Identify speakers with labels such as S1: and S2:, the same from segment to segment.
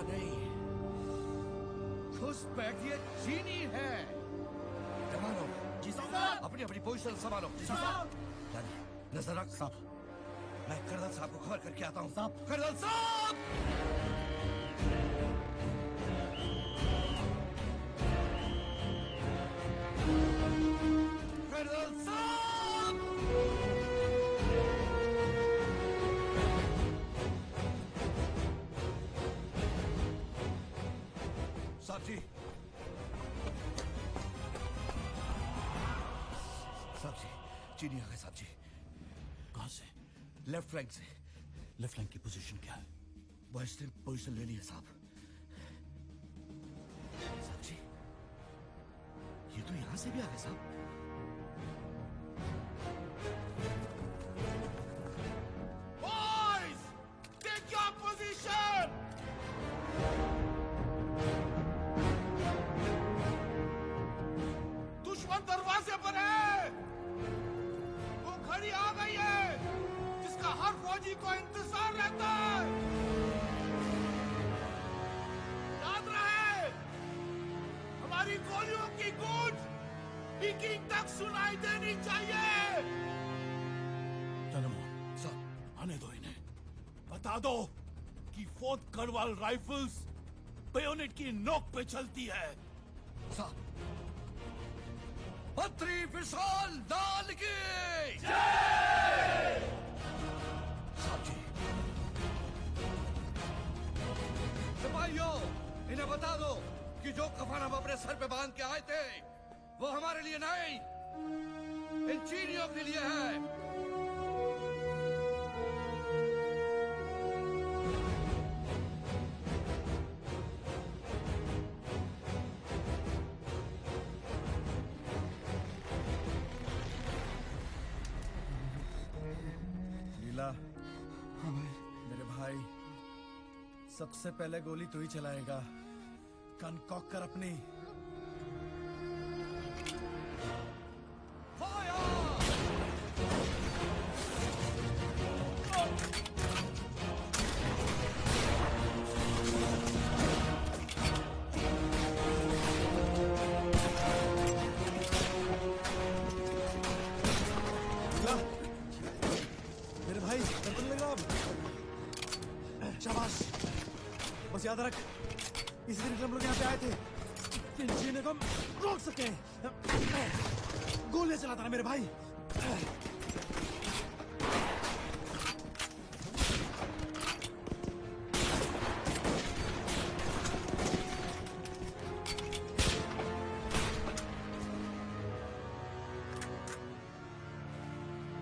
S1: नहीं, घुसपैठ ये चीनी है। जवानों,
S2: जी साहब।
S1: अपनी अपनी पोजीशन संभालो।
S2: जी साहब।
S1: नजर रख साहब। मैं कर्नल साहब को खबर करके आता हूँ।
S2: साहब।
S1: कर्नल साहब, कर्नल साहब, साहब जी, साहब जी, चीनी आ गए साहब जी।
S2: कहां से?
S1: लेफ्ट फ्लैंक से।
S2: लेफ्ट फ्लैंक की पोजीशन क्या है?
S1: वेस्टर्न पोजीशन ले लिया साहब। साहब जी, ये तो यहां से भी आ गए साहब।
S3: Boys, take your position. दुश्मन दरवाजे पर है। वो घड़ी आ गई है जिसका हर फौजी को इंतजार रहता है। याद रहे, हमारी गोलियों की गूंज पीकिंग तक सुनाई देनी चाहिए।
S2: चंद्रमोहन
S1: साहब,
S2: आने दो इन्हें। बता दो कि फोर्थ गढ़वाल राइफल्स बेयोनेट की नोक पे चलती है।
S1: साहब, मंत्री विशाल लाल की साहब जी। सिपाहियों, इन्हें बता दो कि जो कफन हम अपने सर पे बांध के आए थे वो हमारे लिए नहीं, इन चीनियों के लिए है।
S4: लीला, मेरे भाई, सबसे पहले गोली तू ही चलाएगा। कनकॉक कर अपनी। लीला, मेरे भाई दर्पण लगा अब। शाबाश। बस याद रख, इसी दिन हम लोग यहाँ पे आए थे कि जीने को हम रोक सके। गोलियां चलाता ना मेरे भाई।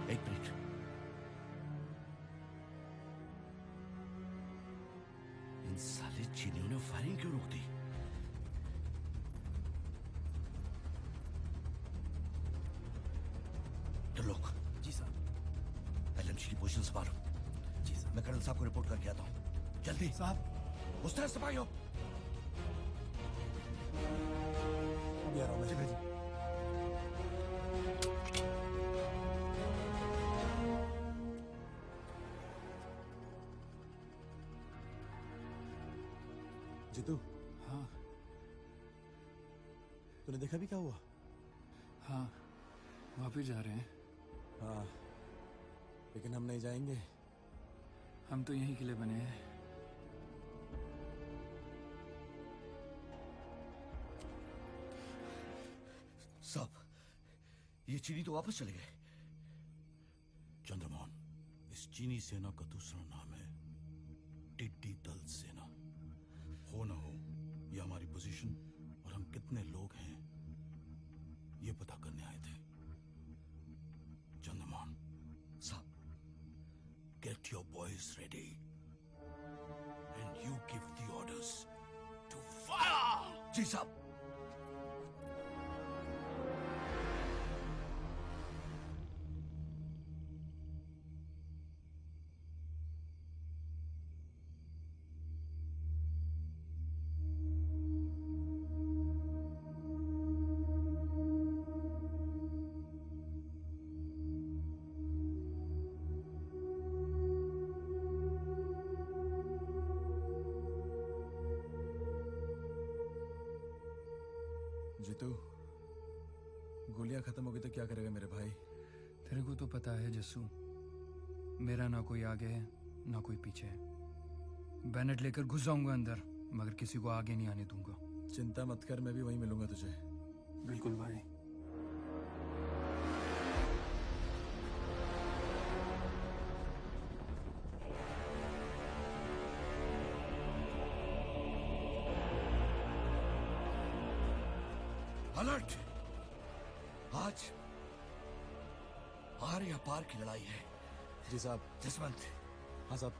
S1: एक मिनट, इन साले चीनियों ने फायरिंग क्यों रोक दी? तो लोग,
S2: जी साहब।
S1: एलएमजी की पोजीशन संभालो।
S2: जी साहब।
S1: मैं कर्नल साहब को रिपोर्ट करके आता हूँ। जल्दी
S4: साहब,
S1: उस तरह सिपाहियों।
S4: अभी आ रहा हूँ मैं। जी भाई। जीतू,
S5: हाँ
S4: तूने देखा भी क्या हुआ?
S5: हाँ, वापिस जा रहे हैं।
S4: हाँ, लेकिन हम नहीं जाएंगे।
S5: हम तो यहीं के लिए बने हैं।
S1: साहब, ये चीनी तो वापस चले गए।
S2: चंद्रमोहन, इस चीनी सेना का दूसरा नाम है टिड्डी दल सेना। हो ना हो, ये हमारी पोजीशन और हम कितने लोग हैं ये पता करने आए थे। चंद्रमोहन
S1: साहब,
S2: get your boys ready and you give the orders to fire.
S1: जी साहब।
S4: जीतू, गोलियां खत्म हो गई तो क्या करेगा मेरे भाई?
S5: तेरे को तो पता है जस्सू, मेरा ना कोई आगे है ना कोई पीछे है। बैनट लेकर घुस जाऊंगा अंदर, मगर किसी को आगे नहीं आने दूंगा।
S4: चिंता मत कर, मैं भी वहीं मिलूंगा तुझे।
S5: बिल्कुल भाई।
S1: अलर्ट! आज आर या पार की लड़ाई है।
S4: जी साहब।
S1: जसवंत,
S4: हाँ साहब।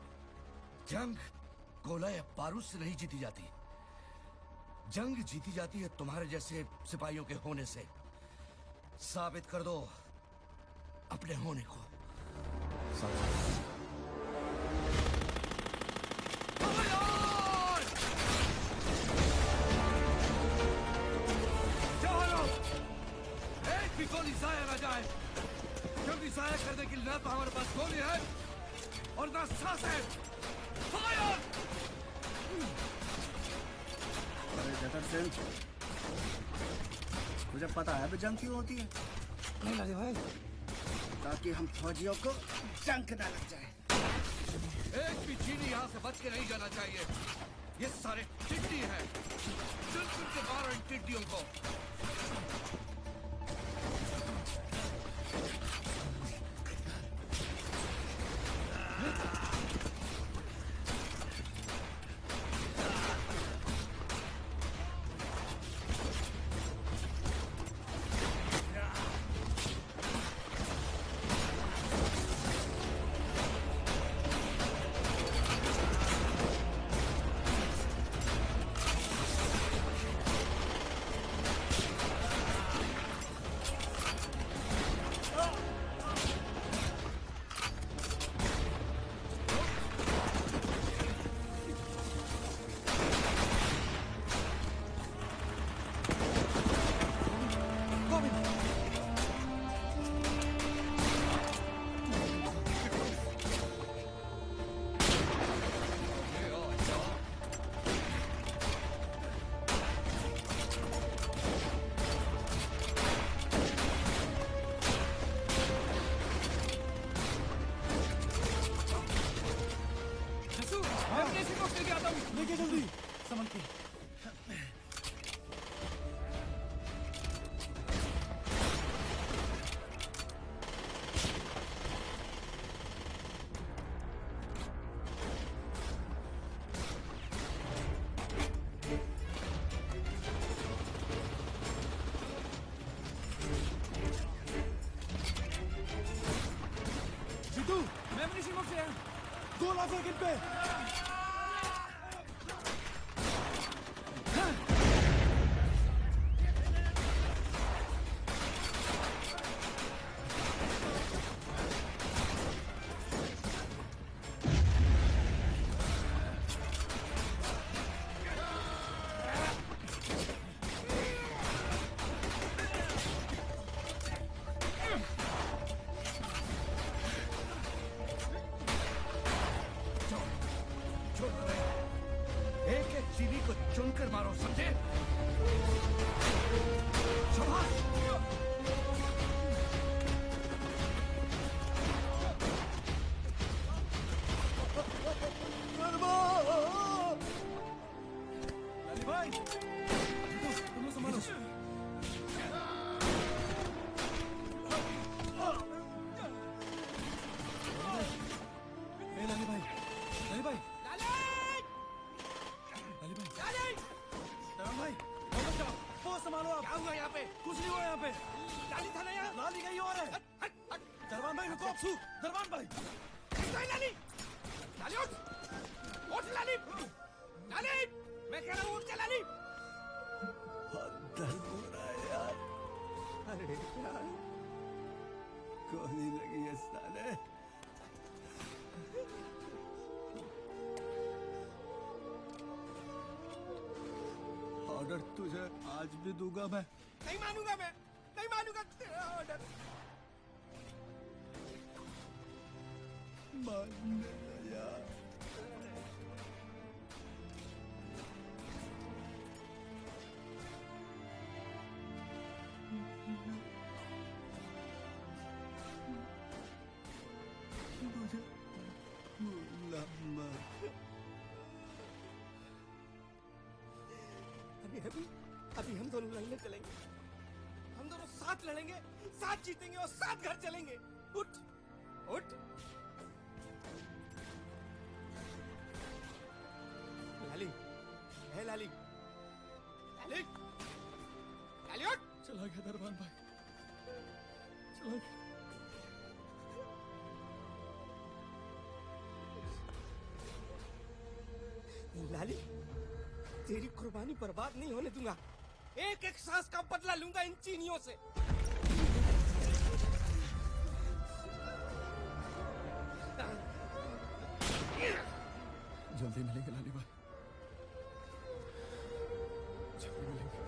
S1: जंग गोला या बारूद से नहीं जीती जाती। जंग जीती जाती है तुम्हारे जैसे सिपाहियों के होने से। साबित कर दो अपने होने को। एक भी गोली जाया ना जाए, क्योंकि जाया करने के लिए ना तो हमारे पास गोली है और ना सांस है। फायर!
S6: अरे जतर सिंह, मुझे पता है भी जंग क्यों होती है।
S1: नहीं लाले भाई,
S6: ताकि हम फौजियों को जंग ना लग जाए।
S1: एक भी चीनी यहाँ से बच के नहीं जाना चाहिए। ये सारे टिड्डी हैं। चुन चुन के मारो इन टिड्डियों को।
S4: गोला फेंक इन पे।
S1: एक एक चीनी को चुनकर मारो, समझे? शाबाश!
S4: लाली भाई, तुम लोग संभालो। लाली भाई, लाली भाई, भाई, बहुत संभालो आप।
S1: क्या हुआ यहाँ पे?
S4: कुछ नहीं हुआ यहाँ पे।
S1: लाली था ना यहाँ?
S4: लाली कहीं और है। दरबान भाई रुको, दरबान भाई।
S1: लाली, लाली उठ, उठ लाली, लाली, मैं कह रहा हूँ उठ जा लाली।
S4: दर्द हो रहा है यार। अरे यार, गोली लगी है साले। ऑर्डर तुझे आज भी दूंगा मैं।
S1: नहीं मानूंगा मैं, नहीं मानूंगा तेरा ऑर्डर।
S4: मानने यार।
S7: लड़ने चलेंगे। हम दोनों साथ लड़ेंगे, साथ जीतेंगे और साथ घर चलेंगे। उठ उठ। लाली, है लाली, लाली, लाली उठ।
S4: चला गया दरबान भाई, चला गया।
S7: लाली, तेरी कुर्बानी बर्बाद नहीं होने दूंगा। एक एक सांस का बदला लूंगा इन चीनियों से।
S4: जल्दी मिलेंगे लाली भाई, जल्दी मिलेंगे।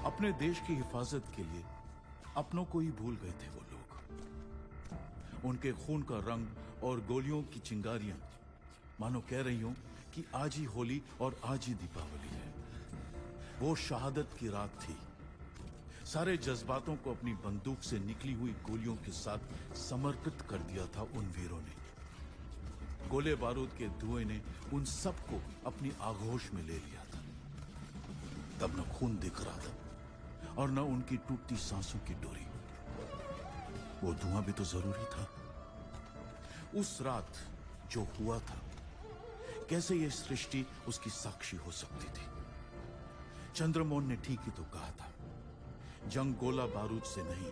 S2: अपने देश की हिफाजत के लिए अपनों को ही भूल गए थे वो लोग। उनके खून का रंग और गोलियों की चिंगारियां मानो कह रही हूं कि आज ही होली और आज ही दीपावली है। वो शहादत की रात थी। सारे जज्बातों को अपनी बंदूक से निकली हुई गोलियों के साथ समर्पित कर दिया था उन वीरों ने। गोले बारूद के धुएं ने उन सबको अपनी आगोश में ले लिया था। तब न खून दिख रहा था और न उनकी टूटती सांसों की डोरी। वो धुआं भी तो जरूरी था। उस रात जो हुआ था, कैसे ये सृष्टि उसकी साक्षी हो सकती थी। चंद्रमोहन ने ठीक ही तो कहा था, जंग गोला बारूद से नहीं,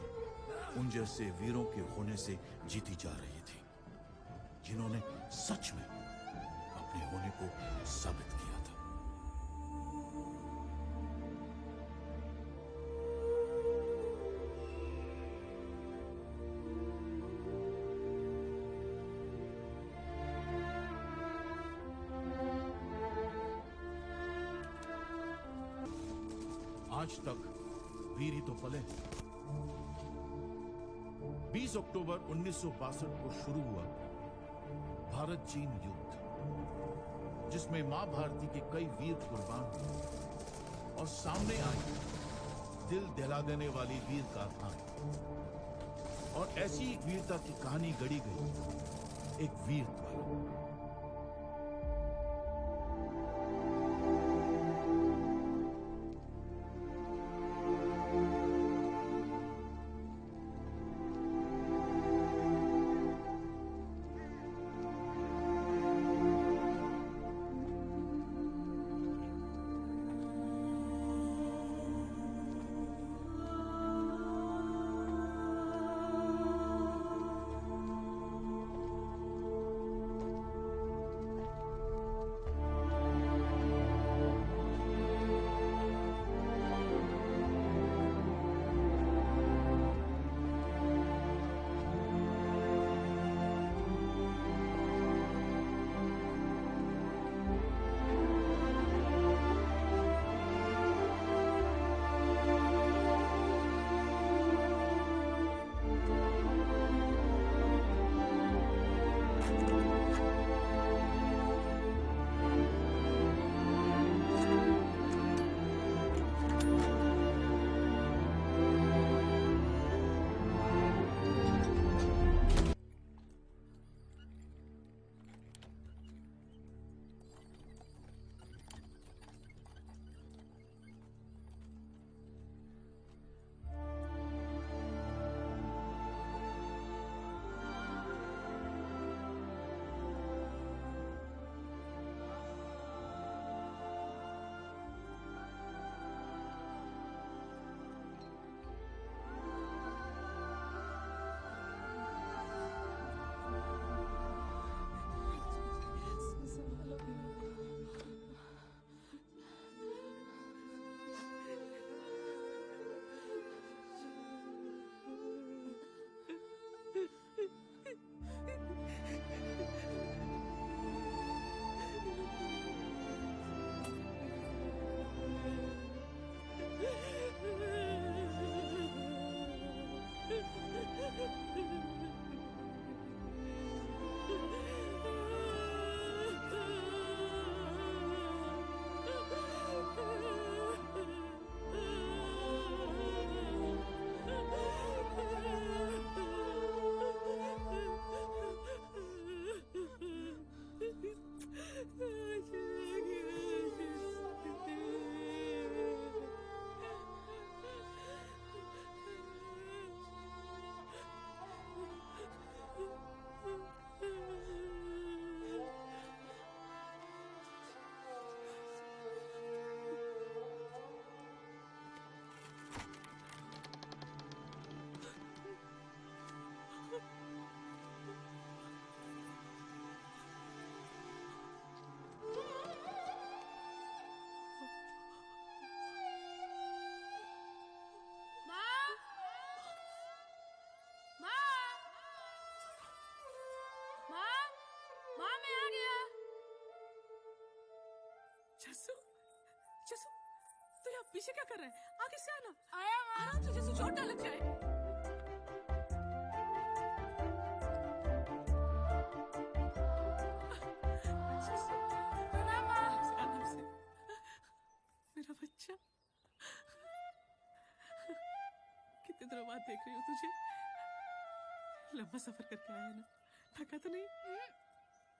S2: उन जैसे वीरों के होने से जीती जा रही थी, जिन्होंने सच में अपने होने को साबित किया था। आज तक वीर ही तो पले। 20 अक्टूबर 1962 को शुरू हुआ भारत चीन युद्ध, जिसमें मां भारती के कई वीर कुर्बान हुए और सामने आई दिल दहला देने वाली वीर गाथाएं। और ऐसी एक वीरता की कहानी गढ़ी गई एक वीर द्वारा।
S8: हाँ मैं आ गया।
S9: जस्सू, जस्सू, तू यहाँ पीछे क्या कर रहा है? आगे से आना।
S8: आया माँ।
S9: आराम से जस्सू, चोट ना लग जाए। जस्सू,
S8: प्रणाम माँ।
S9: आराम से। मेरा बच्चा, कितने दिनों बाद देख रही हूँ तुझे। लंबा सफर करके आया है ना, थका तो नहीं?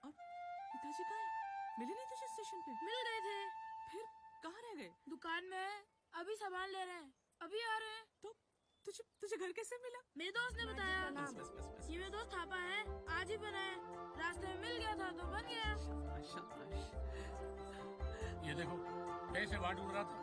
S9: और पिताजी कहाँ है? मिले नहीं तुझे स्टेशन पे?
S8: मिल गए थे।
S9: फिर कहाँ रह गए?
S8: दुकान में है, अभी सामान ले रहे हैं, अभी आ रहे हैं।
S9: तो तुझे तुझे घर कैसे मिला?
S8: मेरे दोस्त ने बताया।
S9: बस बस बस बस।
S8: ये मेरा दोस्त थापा है, आज ही बना है, रास्ते में मिल गया था तो बन गया।
S9: शाबाश शाबाश।
S10: ये देखो, पैर से वाट उड़ रहा था,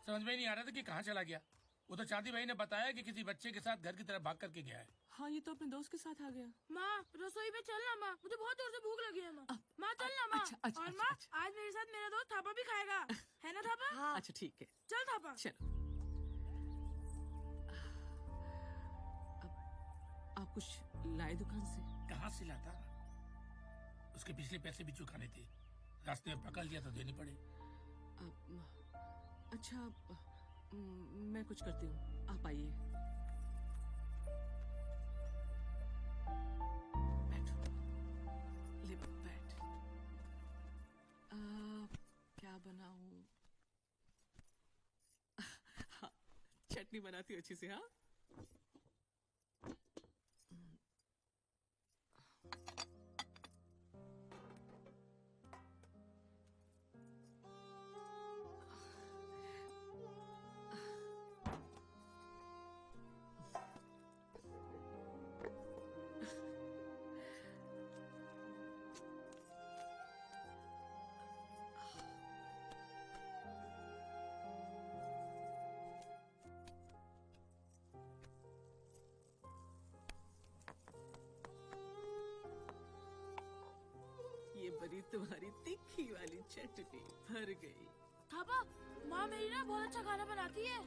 S10: समझ में ही नहीं आ रहा था कि कहाँ चला गया। उधर चांदी भाई ने बताया कि किसी बच्चे के साथ घर की तरफ भाग करके गया है।
S9: हाँ, ये तो अपने दोस्त के साथ आ गया।
S8: माँ रसोई में चलना माँ, मुझे बहुत जोर से भूख लगी है माँ। माँ चलना माँ।
S9: अच्छा, अच्छा,
S8: और
S9: अच्छा,
S8: माँ
S9: अच्छा।
S8: आज मेरे साथ मेरा दोस्त थापा भी खाएगा, है ना थापा? हाँ।
S9: अच्छा ठीक है,
S8: चल थापा।
S9: चलो। आप कुछ लाए दुकान से?
S10: कहाँ से लाता? उसके पिछले पैसे भी चुकाने थे, रास्ते में पकड़ लिया तो देने पड़े।
S9: अच्छा, मैं कुछ करती हूँ, आप आइए। बैठो, ले बैठ। क्या बनाऊं? हाँ, चटनी बनाती हूँ अच्छी से। हाँ, ये बड़ी तुम्हारी तीखी वाली चटनी भर गई।
S8: थापा, माँ मेरी ना बहुत अच्छा खाना बनाती है।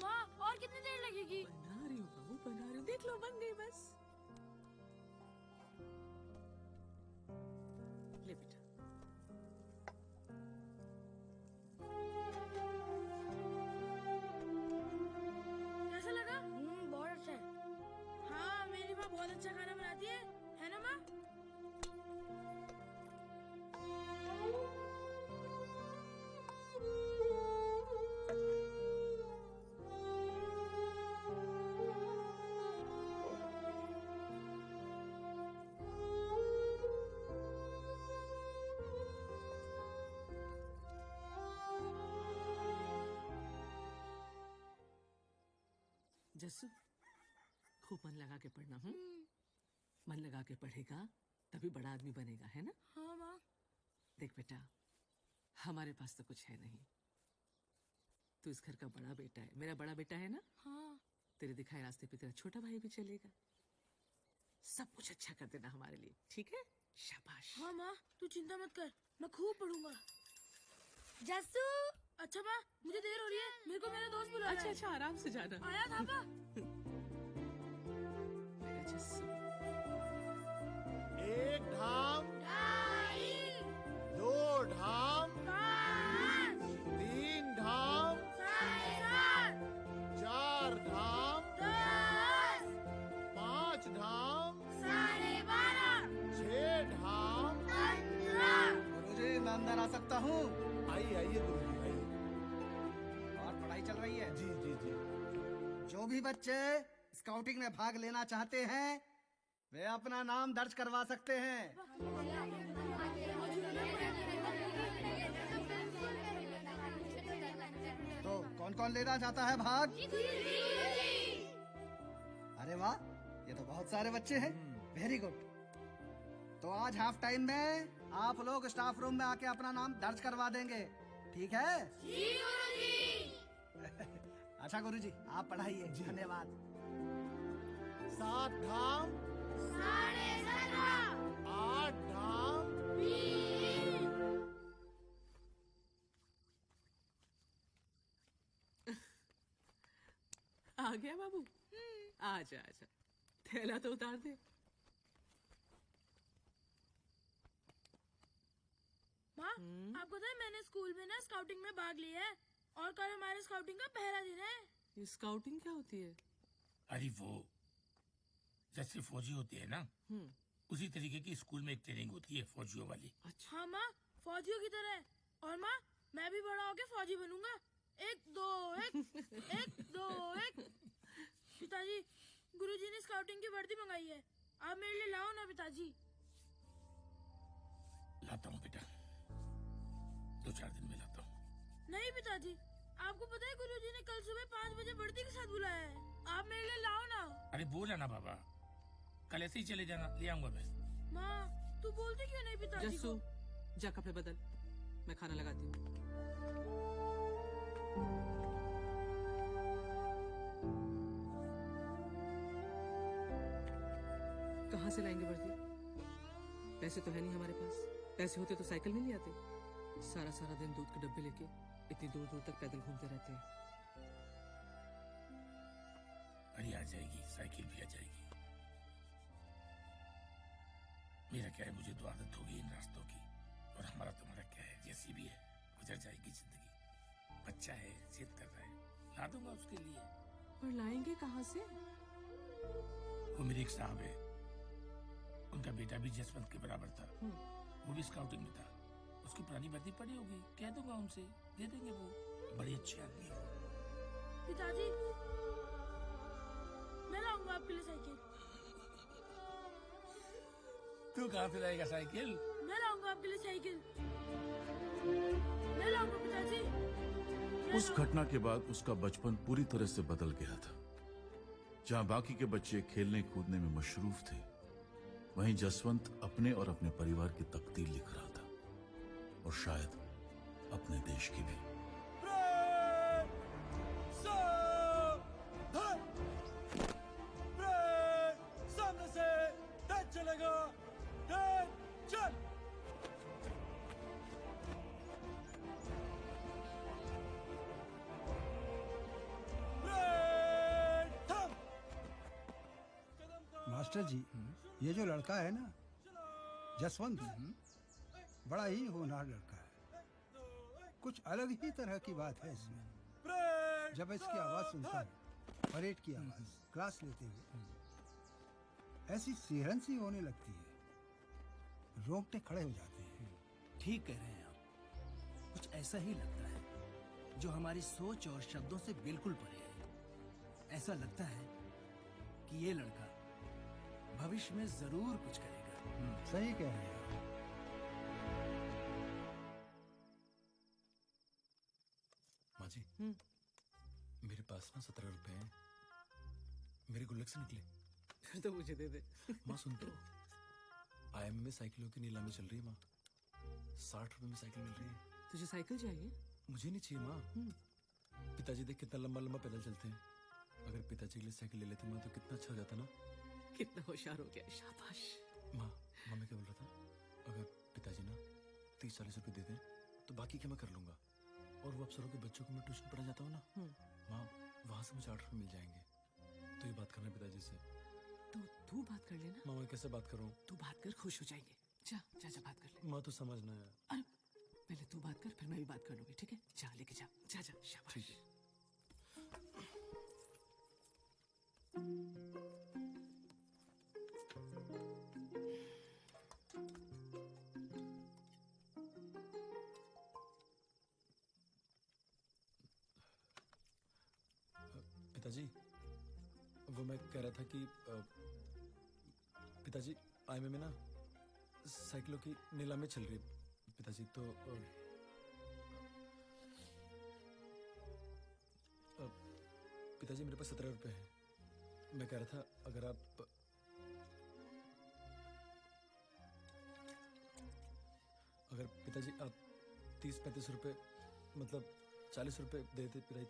S8: माँ और कितनी देर लगेगी?
S9: बना रही हूँ बहू, बना रही हूँ। देख लो, बन गई बस। ले बेटा।
S8: कैसा लगा? बहुत अच्छा है। हाँ मेरी माँ बहुत अच्छा खाना बनाती है ना माँ?
S9: जस्सू, खूब मन लगा के पढ़ना। मन लगा के पढ़ेगा तभी बड़ा आदमी बनेगा, है ना?
S8: हाँ माँ।
S9: देख बेटा, हमारे पास तो कुछ है नहीं। तू इस घर का बड़ा बेटा है, मेरा बड़ा बेटा है ना?
S8: हाँ।
S9: तेरे दिखाए रास्ते पे तेरा छोटा भाई भी चलेगा। सब कुछ अच्छा कर देना हमारे लिए, ठीक है? शाबाश।
S8: हाँ माँ, तू चिंता मत कर, मैं खूब पढ़ूंगा। जस्सू। अच्छा माँ, मुझे देर हो रही है, मेरे को मेरा दोस्त बुला रहा है।
S9: अच्छा अच्छा, आराम से जाना।
S8: आया थापा।
S9: मेरा जस्सू।
S3: एक ढाम, 2 ढाम, 3 ढाम, 4 ढाम, 5 ढाम, 6 ढाम।
S6: गुरुजी मैं अंदर आ सकता हूँ?
S3: आइए आइए गुरुजी आइए।
S6: और पढ़ाई चल रही है?
S3: जी जी जी।
S6: जो भी बच्चे स्काउटिंग में भाग लेना चाहते हैं वे अपना नाम दर्ज करवा सकते हैं। तो कौन कौन लेना चाहता है भाग? अरे वाह, ये तो बहुत सारे बच्चे हैं। Very good. तो आज हाफ टाइम में आप लोग स्टाफ रूम में आके अपना नाम दर्ज करवा देंगे, ठीक है? अच्छा गुरुजी, आप पढ़ाइए। धन्यवाद।
S3: 7 ढाम, 8 ढाम, 9
S9: आ गया बाबू। आजा आजा, थैला तो उतार दे।
S8: माँ, आपको पता है मैंने स्कूल में ना स्काउटिंग में भाग लिया है और कल हमारे स्काउटिंग का पहला दिन है।
S9: ये स्काउटिंग क्या होती है?
S10: अरे वो जैसे फौजी होते हैं ना, उसी तरीके की स्कूल में एक ट्रेनिंग होती है फौजियों वाली।
S8: अच्छा। हाँ माँ, फौजियों की तरह है। और माँ, मैं भी बड़ा होके फौजी बनूंगा। 1 2 1 1 2 1। पिताजी, गुरुजी ने स्काउटिंग की वर्दी मंगाई है, आप मेरे लिए लाओ ना पिताजी।
S10: लाता हूँ बेटा, 2-4 दिन में लाता हूँ।
S8: नहीं पिताजी, आपको पता है गुरुजी ने कल सुबह 5 बजे वर्दी के साथ बुलाया है, आप मेरे लिए लाओ ना।
S10: अरे बोला ना बाबा, कल ऐसे ही चले जाना, ले आऊंगा मैं।
S8: माँ, तू बोलती क्यों नहीं पिताजी
S9: जस्सू,
S8: को?
S9: जा कपड़े बदल, मैं खाना लगाती हूँ। कहाँ से लाएंगे वर्दी? पैसे तो है नहीं हमारे पास। पैसे होते तो साइकिल नहीं ले आते। सारा सारा दिन दूध के डब्बे लेके इतनी दूर दूर तक पैदल घूमते रहते हैं।
S10: अरे आ जाएगी, साइकिल भी आ जाएगी। मेरा क्या है, मुझे तो आदत होगी इन रास्तों की। और हमारा तुम्हारा क्या है, जैसी भी है गुजर जाएगी जिंदगी। बच्चा है, जिद कर रहा है, ला दूंगा उसके लिए।
S9: और लाएंगे कहाँ से?
S10: वो मेरे एक साहब है, उनका बेटा भी जसवंत के बराबर था, वो भी स्काउटिंग में था। उसकी पुरानी वर्दी पड़ी होगी, कह दूंगा उनसे, दे देंगे। वो बड़े अच्छे आदमी है।
S8: पिताजी, मैं लाऊंगा आपके लिए साइकिल।
S10: तू कहाँ से लाएगा साइकिल?
S8: मैं लाऊंगा आपके लिए साइकिल। मैं लाऊंगा पिताजी।
S2: उस घटना के बाद उसका बचपन पूरी तरह से बदल गया था। जहां बाकी के बच्चे खेलने कूदने में मशरूफ थे, वहीं जसवंत अपने और अपने परिवार की तकदीर लिख रहा था, और शायद अपने देश की भी।
S4: सामने से टच चलेगा, टच चल।
S11: मास्टर जी, ये जो लड़का है ना, जसवंत, बड़ा ही होनहार लड़का है। कुछ अलग ही तरह की बात है इसमें। जब इसकी आवाज सुनता है, परेड की आवाज, क्लास लेते हुए, ऐसी सिहरन सी होने लगती है, रोंगटे खड़े हो जाते हैं।
S12: ठीक कह रहे हैं आप। कुछ ऐसा ही लगता है जो हमारी सोच और शब्दों से बिल्कुल परे है। ऐसा लगता है कि ये लड़का भविष्य में जरूर कुछ करेगा।
S11: सही कह रहे हैं आप।
S5: माँ जी, मेरे पास ना 17 रुपए हैं, मेरे गुल्लक से निकले।
S9: फिर तो मुझे दे दे।
S5: माँ सुन तो, IIM में साइकिलों की नीलामी चल रही है माँ। 60 रुपए में साइकिल मिल रही है।
S9: तुझे साइकिल चाहिए?
S5: मुझे नहीं चाहिए माँ। पिताजी देख कितना लंबा लंबा पैदल चलते हैं। अगर पिताजी के लिए साइकिल ले लेते माँ तो कितना अच्छा हो जाता ना।
S9: कितना होशियार हो गया, शाबाश।
S5: माँ, मैं क्या बोल रहा था, अगर पिताजी ना 30-40 रुपए दे दें तो बाकी क्या मैं कर लूंगा। और वो अफसरों के बच्चों को मैं ट्यूशन पढ़ा जाता हूँ ना माँ, वहाँ से मुझे 8 रुपए मिल जाएंगे। तो ये बात करना पिताजी से।
S9: तो तू बात कर लेना।
S5: माँ, मैं कैसे बात करूँ?
S9: तू बात कर, खुश हो जाएंगे। जा जा जा, बात कर ले।
S5: माँ तो समझना है।
S9: अरे पहले तू बात कर, फिर मैं भी बात कर लूंगी, ठीक है? जा लेके जा, जा जा, शाबाश।
S5: ठीक है। पिताजी, वो मैं कह रहा था कि पिताजी, IIM में ना साइकिलों की नीलामी चल रही है पिताजी। तो पिताजी मेरे पास 17 रुपए हैं। मैं कह रहा था अगर आप पिताजी आप 30-35 रुपए, मतलब 40 रुपए दे देते पिताजी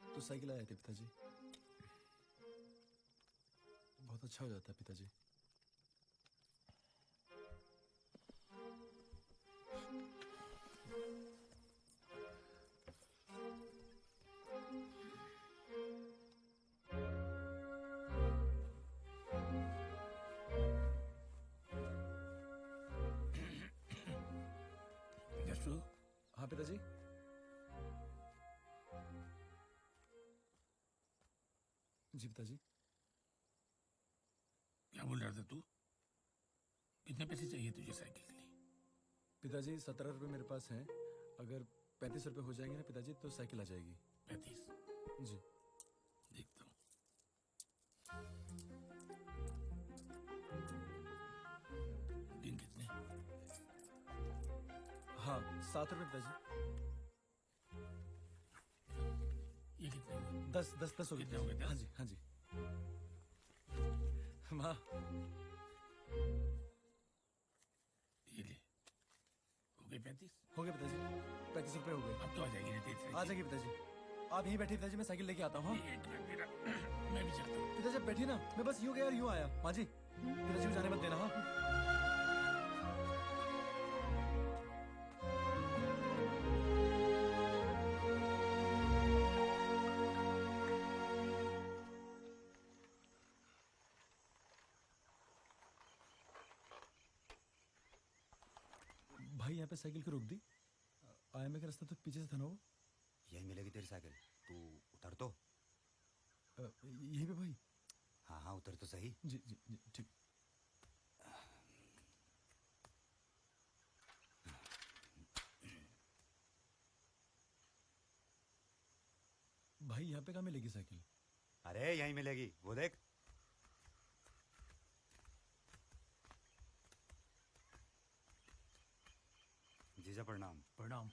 S5: तो साइकिल आ जाती पिताजी। बहुत अच्छा हो जाता है पिताजी। पिताजी। जी पिताजी।
S10: क्या बोल रहा था तू? कितने पैसे चाहिए तुझे साइकिल के लिए?
S5: पिताजी 17 रुपए मेरे पास हैं। अगर 35 रुपए हो जाएंगे ना पिताजी तो साइकिल आ जाएगी।
S10: 35?
S5: जी
S10: देखता हूँ। दिन कितने?
S5: हाँ 7 रुपए पिताजी।
S10: ये कितने हुए?
S5: 10 हो
S10: कितने हो गए?
S5: हाँ जी हाँ जी। माँ
S10: ये ले, हो गए 35?
S5: हो गए पिताजी, 35 रुपए हो गए।
S10: अब तो आ जाएगी ना तेरी साइकिल?
S5: आ जाएगी पिताजी। आप यहीं बैठिए पिताजी, मैं साइकिल लेके आता हूँ। हाँ?
S10: एक मिनट मेरा, मैं भी चलता हूँ।
S5: पिताजी आप बैठिए ना, मैं बस यूं गया और यूं आया। माँ जी पिताजी को जाने मत देना। हाँ भाई यहाँ पे साइकिल क्यों रोक दी? आईएमए के रास्ते तो पीछे से था ना वो।
S13: यही मिलेगी तेरी साइकिल, तू उतर तो।
S5: यहीं पे भाई?
S13: हाँ हाँ उतर तो सही।
S5: जी जी जी ठीक। भाई यहाँ पे कहाँ मिलेगी साइकिल?
S13: अरे यहीं मिलेगी, वो देख। जीजा प्रणाम।
S12: प्रणाम।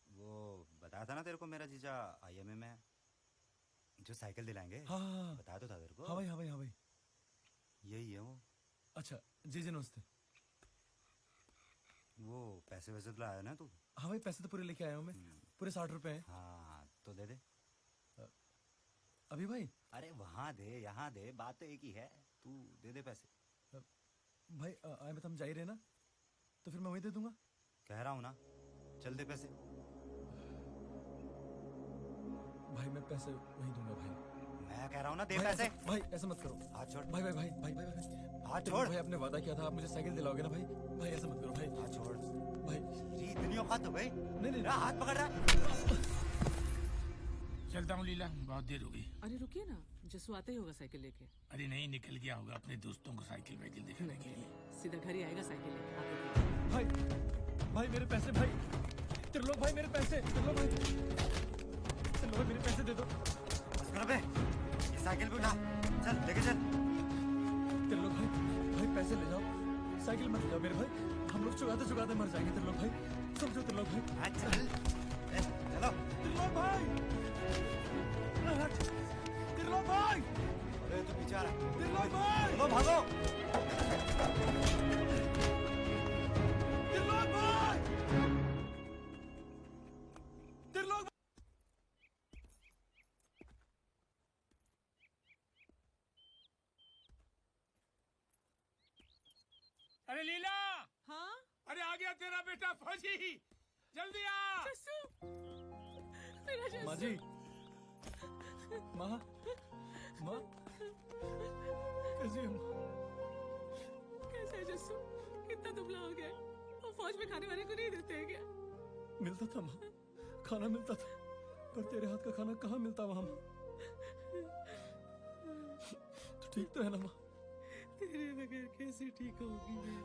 S13: वो बताया था ना तेरे को मेरा जीजा आईएमए में है, जो साइकिल दिलाएंगे।
S5: हाँ हाँ हाँ।
S13: बताया तो था तेरे को।
S5: हाँ भाई हाँ भाई हाँ भाई।
S13: यही है वो।
S5: अच्छा जी जी नमस्ते।
S13: वो पैसे वैसे तो लाया ना तू?
S5: हाँ भाई पैसे तो पूरे लेके आया हूँ मैं, पूरे 60 रुपए हैं।
S13: हाँ तो दे दे।
S5: अभी भाई?
S13: अरे वहाँ दे यहाँ दे, बात तो एक ही है, तू दे दे पैसे।
S5: भाई आए मैं तो हम जा ही रहे ना, तो फिर मैं वही दे दूंगा।
S13: कह रहा हूँ ना, चल दे पैसे।
S5: भाई मैं पैसे वही दूंगा भाई।
S13: मैं कह रहा हूँ ना दे
S5: भाई
S13: पैसे।
S5: भाई ऐसा मत करो।
S13: हाथ छोड़।
S5: भाई भाई भाई भाई भाई भाई
S13: हाथ छोड़।
S5: भाई आपने वादा किया था आप मुझे साइकिल दिलाओगे ना भाई। भाई ऐसा मत करो भाई।
S13: हाथ छोड़
S5: भाई।
S13: इतनी औकात हो गई?
S5: नहीं नहीं
S13: हाथ पकड़ रहा।
S10: चलता हूँ लीला, बहुत देर हो गई।
S9: अरे रुकिए ना, जसू आता ही होगा साइकिल लेके।
S10: अरे नहीं, निकल गया होगा अपने दोस्तों को साइकिल वाइकिल दिखाने के लिए।
S9: सीधा घर ही आएगा साइकिल लेके। आप रुकिए।
S5: भाई भाई मेरे पैसे भाई, त्रिलोक भाई मेरे पैसे, त्रिलोक भाई, त्रिलोक भाई मेरे पैसे दे दो।
S13: बस कर बे, ये साइकिल भी उठा, चल लेके चल।
S5: त्रिलोक भाई, भाई पैसे ले जाओ, साइकिल मत ले जाओ मेरे भाई, हम लोग चुगाते चुगाते मर जाएंगे त्रिलोक भाई, समझो त्रिलोक भाई।
S13: चल चलो।
S5: त्रिलोक भाई, त्रिलोक भाई,
S13: अरे तू पीछे आ रहा।
S5: त्रिलोक भाई,
S13: चलो भागो।
S5: त्रिलोक भाई, त्रिलोक।
S10: अरे लीला।
S9: हाँ?
S10: अरे आ गया तेरा बेटा फौजी, जल्दी आ।
S9: मेरा जस्सू।
S5: माँ जी, माँ, माँ, कैसी है माँ?
S9: कैसा है जस्सू? कितना दुबला हो गया है? वो फौज में खाने वाले को नहीं देते हैं क्या?
S5: मिलता था माँ, खाना मिलता था, पर तेरे हाथ का खाना कहाँ मिलता वहाँ माँ? तो ठीक तो है ना माँ?
S9: तेरे बगैर कैसे ठीक होगी मैं?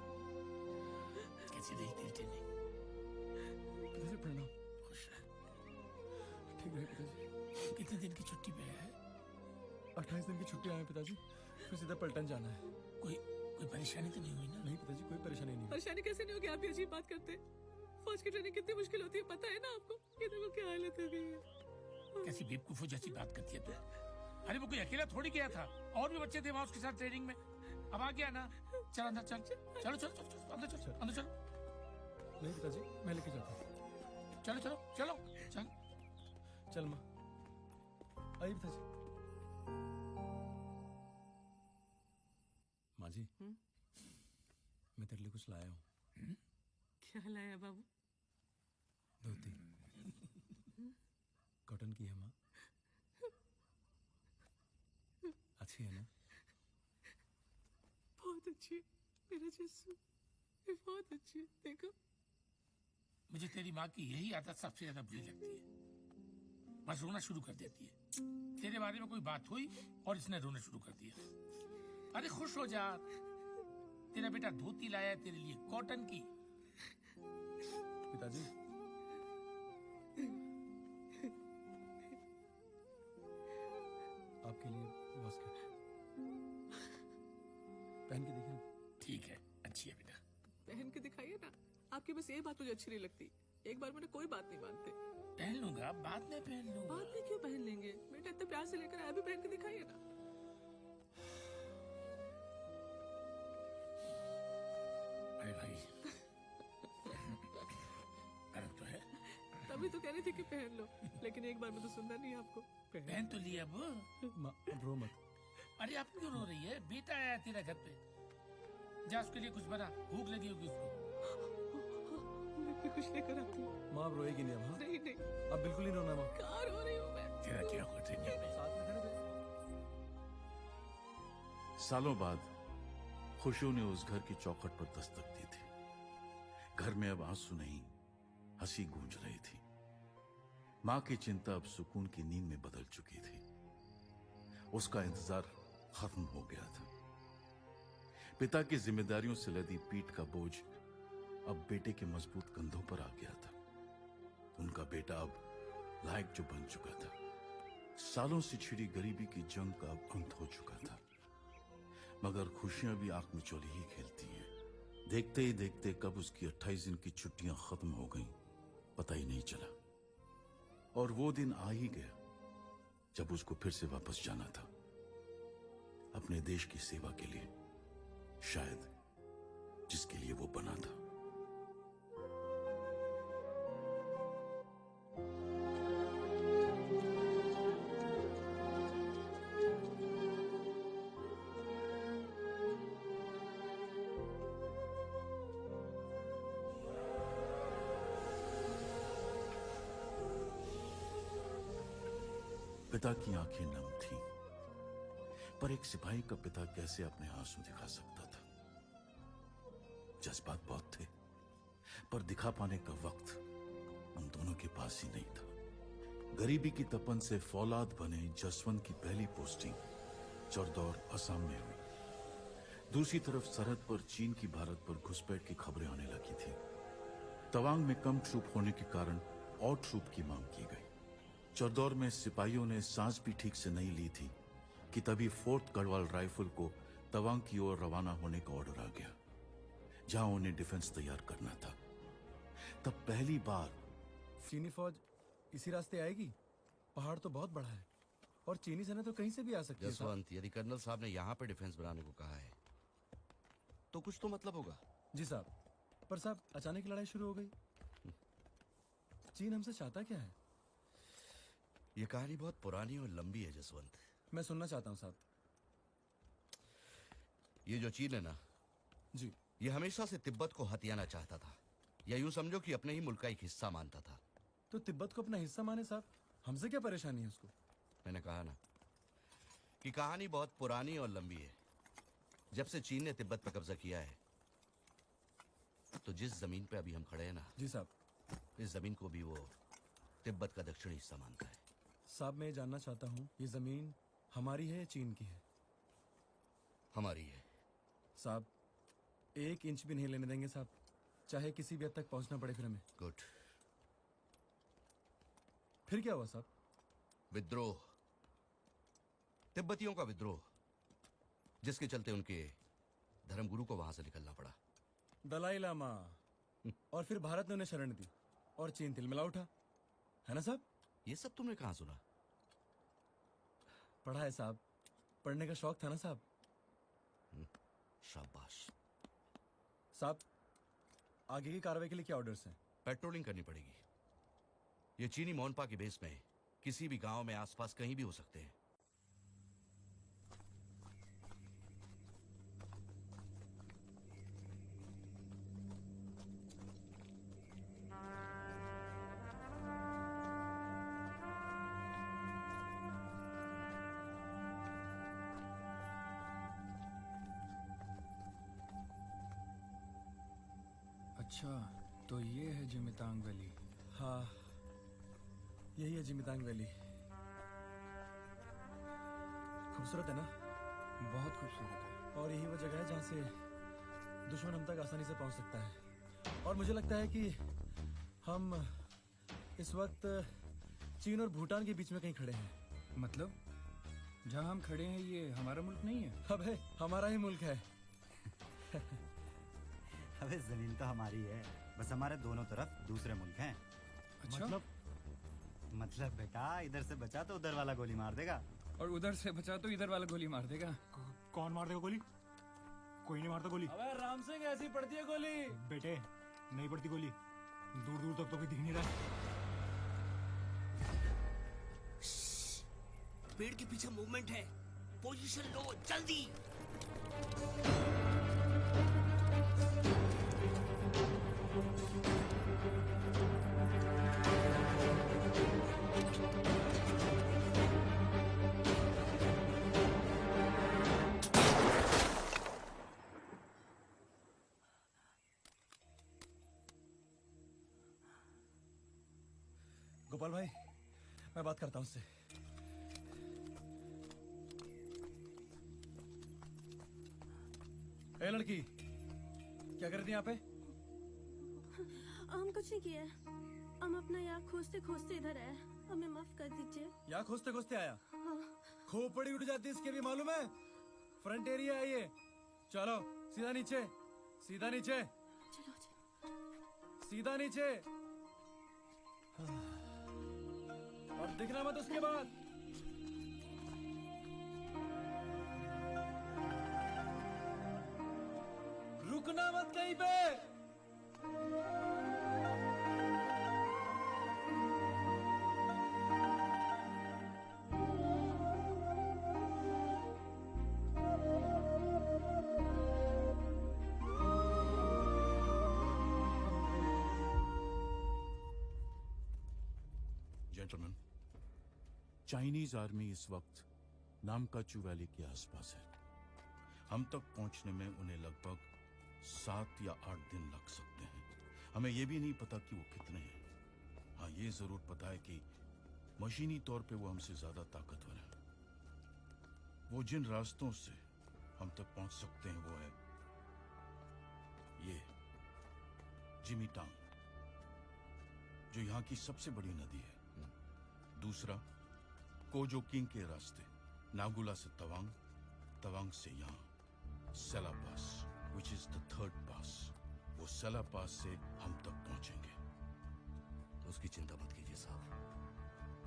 S10: कैसी रही तेरी ट्रेनिंग?
S5: पिताजी प्रणाम।
S10: खुश रह।
S5: ठीक है पिताजी।
S10: कितने दिन की छुट्टी पे है?
S5: 28 दिन की छुट्टी आए पिताजी, फिर सीधा पलटन जाना है।
S10: कोई परेशानी तो नहीं हुई ना?
S5: नहीं पिताजी कोई परेशानी नहीं।
S9: परेशानी कैसे नहीं होगी? आप भी अजीब बात करते हैं। फौज की ट्रेनिंग कितनी मुश्किल होती है पता है ना आपको? ये देखो क्या हालत हो गई है।
S10: कैसी बेवकूफों जैसी बात करती है तू? अरे वो कोई अकेला थोड़ी गया था, और भी बच्चे थे वहाँ उसके साथ ट्रेनिंग में। अब आ गया ना, चल अंदर चल, चलो चलो चलो अंदर चलो, अंदर चलो।
S5: नहीं पिताजी मैं लेके जाता हूँ।
S10: चलो चलो चलो चल।
S5: चल माँ, आइए पिताजी। माँ जी, मैं तेरे लिए कुछ लाया हूँ।
S9: क्या लाया बाबू?
S5: धोती कॉटन की है माँ, अच्छी है ना?
S9: बहुत अच्छी है मेरा जस्सू, बहुत अच्छी है। देखो
S10: मुझे तेरी माँ की यही आदत सबसे ज्यादा बुरी लगती है। बस रोना शुरू कर देती है। तेरे बारे में कोई बात हुई और इसने रोना शुरू कर दिया। अरे खुश हो जा, तेरा बेटा धोती लाया है तेरे लिए, कॉटन की।
S5: पिताजी, आपके लिए बास्केट पहन के देखिए।
S10: ठीक है, अच्छी है बेटा।
S9: पहन के दिखाइए ना। आपकी बस यही बात मुझे अच्छी नहीं लगती। एक बार मैंने कोई बात नहीं मानते।
S10: पहन लूंगा, बाद में पहन लूंगा।
S9: बाद में क्यों पहन लेंगे? बेटा इतने प्यार से लेकर आया, भी पहन के दिखाइए ना।
S10: अरे भाई, गलत तो है।
S9: तभी तो कह रही थी कि पहन लो, लेकिन एक बार में तो सुंदर नहीं है आपको।
S10: पहन तो लिया अब।
S5: अब रो मत।
S10: अरे आप क्यों रो रही है? बेटा आया तेरा घर पे, जा उसके लिए कुछ बना, भूख लगी होगी उसको।
S9: मैं कुछ लेकर आती हूँ।
S5: माँ अब रोएगी नहीं अब? हाँ,
S9: नहीं नहीं,
S5: अब बिल्कुल नहीं रोना माँ।
S9: कहाँ रो रही हूँ मैं?
S10: तेरा क्या हुआ ट्रेनिंग में?
S5: साथ में खड़े थे।
S2: सालों बाद खुशियों ने उस घर की चौखट पर दस्तक दी थी। घर में अब आंसू नहीं, हंसी गूंज रही थी। मां की चिंता अब सुकून की नींद में बदल चुकी थी। उसका इंतजार खत्म हो गया था। पिता की जिम्मेदारियों से लदी पीठ का बोझ अब बेटे के मजबूत कंधों पर आ गया था। उनका बेटा अब लायक जो बन चुका था। सालों से छिड़ी गरीबी की जंग का अब अंत हो चुका था। मगर खुशियां भी आंख में चोली ही खेलती हैं। देखते ही देखते कब उसकी 28 दिन की छुट्टियां खत्म हो गईं, पता ही नहीं चला। और वो दिन आ ही गया जब उसको फिर से वापस जाना था, अपने देश की सेवा के लिए, शायद जिसके लिए वो बना था। पिता की आंखें नम थीं, पर एक सिपाही का पिता कैसे अपने आंसू दिखा सकता था? जज्बात बहुत थे, पर दिखा पाने का वक्त उन दोनों के पास ही नहीं था। गरीबी की तपन से फौलाद बने जसवंत की पहली पोस्टिंग चौरदौर, असम में हुई। दूसरी तरफ सरहद पर चीन की भारत पर घुसपैठ की खबरें आने लगी थी। तवांग में कम ट्रूप होने के कारण और ट्रूप की मांग की गई। चौरदौर में सिपाहियों ने सांस भी ठीक से नहीं ली थी कि तभी 4th गढ़वाल राइफल को तवांग की ओर रवाना होने का ऑर्डर आ गया, जहां उन्हें डिफेंस तैयार करना था। तब पहली बार
S5: चीनी फौज इसी रास्ते आएगी? पहाड़ तो बहुत बड़ा है और चीनी सेना तो कहीं से भी आ सकती है।
S1: जसवंत, यदि कर्नल साहब ने यहाँ पे डिफेंस बनाने को कहा है तो कुछ तो मतलब होगा।
S5: जी साहब, पर साहब अचानक लड़ाई शुरू हो गई। चीन हमसे चाहता क्या है?
S1: ये कहानी बहुत पुरानी और लंबी है जसवंत।
S5: मैं सुनना चाहता हूँ साहब।
S1: ये जो चीन है ना
S5: जी,
S1: ये हमेशा से तिब्बत को हथियाना चाहता था, या यूं समझो कि अपने ही मुल्क का एक हिस्सा मानता था।
S5: तो तिब्बत को अपना हिस्सा माने साहब, हमसे क्या परेशानी है उसको?
S1: मैंने कहा ना कि कहानी बहुत पुरानी और लंबी है। जब से चीन ने तिब्बत पर कब्जा किया है, तो जिस जमीन पे अभी हम खड़े हैं ना,
S5: जी साहब,
S1: इस जमीन को भी वो तिब्बत का दक्षिणी हिस्सा मानता है।
S5: साहब मैं ये जानना चाहता हूँ, ये जमीन हमारी है या चीन की है?
S1: हमारी है
S5: साहब। 1 इंच भी नहीं लेने देंगे साहब, चाहे किसी भी हद तक पहुंचना पड़े फिर हमें।
S1: गुड।
S5: फिर क्या हुआ साहब?
S1: विद्रोह, तिब्बतियों का विद्रोह, जिसके चलते उनके धर्मगुरु को वहां से निकलना पड़ा।
S5: दलाई लामा। और फिर भारत ने उन्हें शरण दी और चीन तिलमिला उठा, है ना साहब?
S1: ये सब तुमने कहां सुना?
S5: पढ़ा है साहब, पढ़ने का शौक था ना साहब।
S1: शाबाश।
S5: साहब आगे की कार्रवाई के लिए क्या ऑर्डर्स हैं?
S1: पेट्रोलिंग करनी पड़ेगी। ये चीनी मोनपा की बेस में किसी भी गांव में आसपास कहीं भी हो सकते हैं।
S5: अच्छा, तो ये है जिमितांग वैली।
S4: हाँ, यही है जिमितांग वैली। खूबसूरत है ना?
S5: बहुत खूबसूरत है।
S4: और यही वो जगह है जहाँ से दुश्मन हम तक आसानी से पहुँच सकता है। और मुझे लगता है कि हम इस वक्त चीन और भूटान के बीच में कहीं खड़े हैं।
S5: मतलब जहाँ हम खड़े हैं ये हमारा मुल्क नहीं है?
S4: अबे हमारा ही मुल्क है।
S13: अबे जमीन तो हमारी है, बस हमारे दोनों तरफ दूसरे मुल्क हैं।
S5: अच्छा?
S13: मतलब बेटा इधर से बचा तो उधर वाला गोली मार देगा,
S5: और उधर से बचा तो इधर वाला गोली मार देगा।
S14: कौन मार देगा गोली? कोई नहीं मारता गोली।
S4: अबे राम सिंह, ऐसी पड़ती है गोली।
S14: बेटे नहीं पड़ती गोली, दूर दूर तक तो कोई दिख नहीं रहा।
S7: पेड़ के पीछे मूवमेंट है, पोजीशन लो जल्दी।
S4: गोपाल भाई, मैं बात करता हूँ उससे। ए लड़की, क्या कर रही थी यहाँ पे?
S15: हम कुछ नहीं किया, हम अपना यार खोजते खोजते इधर आए, हमें माफ कर दीजिए।
S4: यहाँ खोजते खोजते आया?
S15: हाँ।
S4: खोपड़ी उठ जाती है इसके भी, मालूम है? फ्रंट एरिया है ये। चलो सीधा नीचे, सीधा नीचे,
S15: चलो
S4: सीधा नीचे। और दिखना मत उसके बाद। रुकना मत कहीं पे।
S2: जेंटलमैन, चाइनीज आर्मी इस वक्त नामकाचू वैली के आसपास है। हम तक पहुंचने में उन्हें लगभग 7 या 8 दिन लग सकते हैं। हमें यह भी नहीं पता कि वो कितने हैं। हाँ, ये जरूर पता है कि मशीनी तौर पे वो हमसे ज्यादा ताकतवर है। वो जिन रास्तों से हम तक पहुंच सकते हैं वो है ये जिमितांग, जो यहाँ की सबसे बड़ी नदी है। दूसरा कोजो किंग के रास्ते, नागुला से तवांग, तवांग से यहाँ Sela pass, which is the third pass. वो सेला पास से हम तक पहुंचेंगे।
S1: उसकी चिंता मत कीजिए साहब,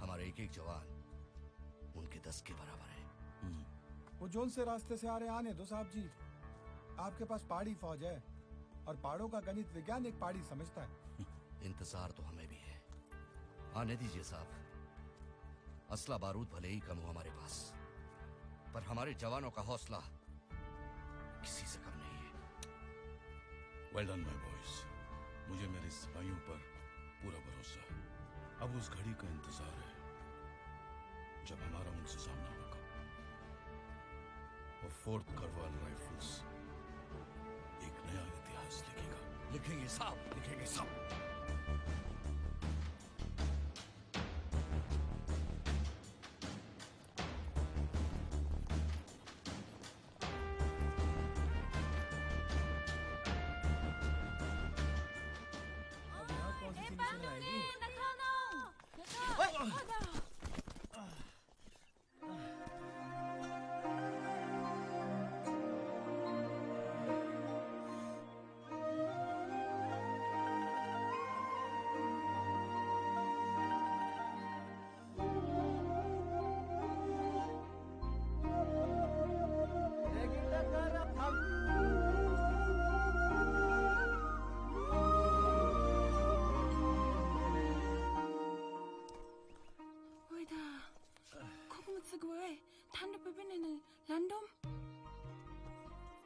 S1: हमारे एक एक जवान उनके 10 के बराबर है।
S11: वो जोन से रास्ते से आ रहे आने दो साहब जी। आपके पास पहाड़ी फौज है और पहाड़ों का गणित विज्ञान एक पहाड़ी समझता है।
S1: इंतजार तो हमें भी है, आने दीजिए साहब। असला बारूद भले ही कम हो हमारे पास, पर हमारे जवानों का हौसला किसी से कम नहीं है।
S2: वेल डन माय बॉयज, मुझे मेरे सिपाहियों पर पूरा भरोसा है। अब उस घड़ी का इंतजार है जब हमारा उनसे सामना होगा। और 4th गढ़वाल राइफल्स एक नया इतिहास लिखेगा।
S1: लिखेंगे साहब, लिखेंगे साहब।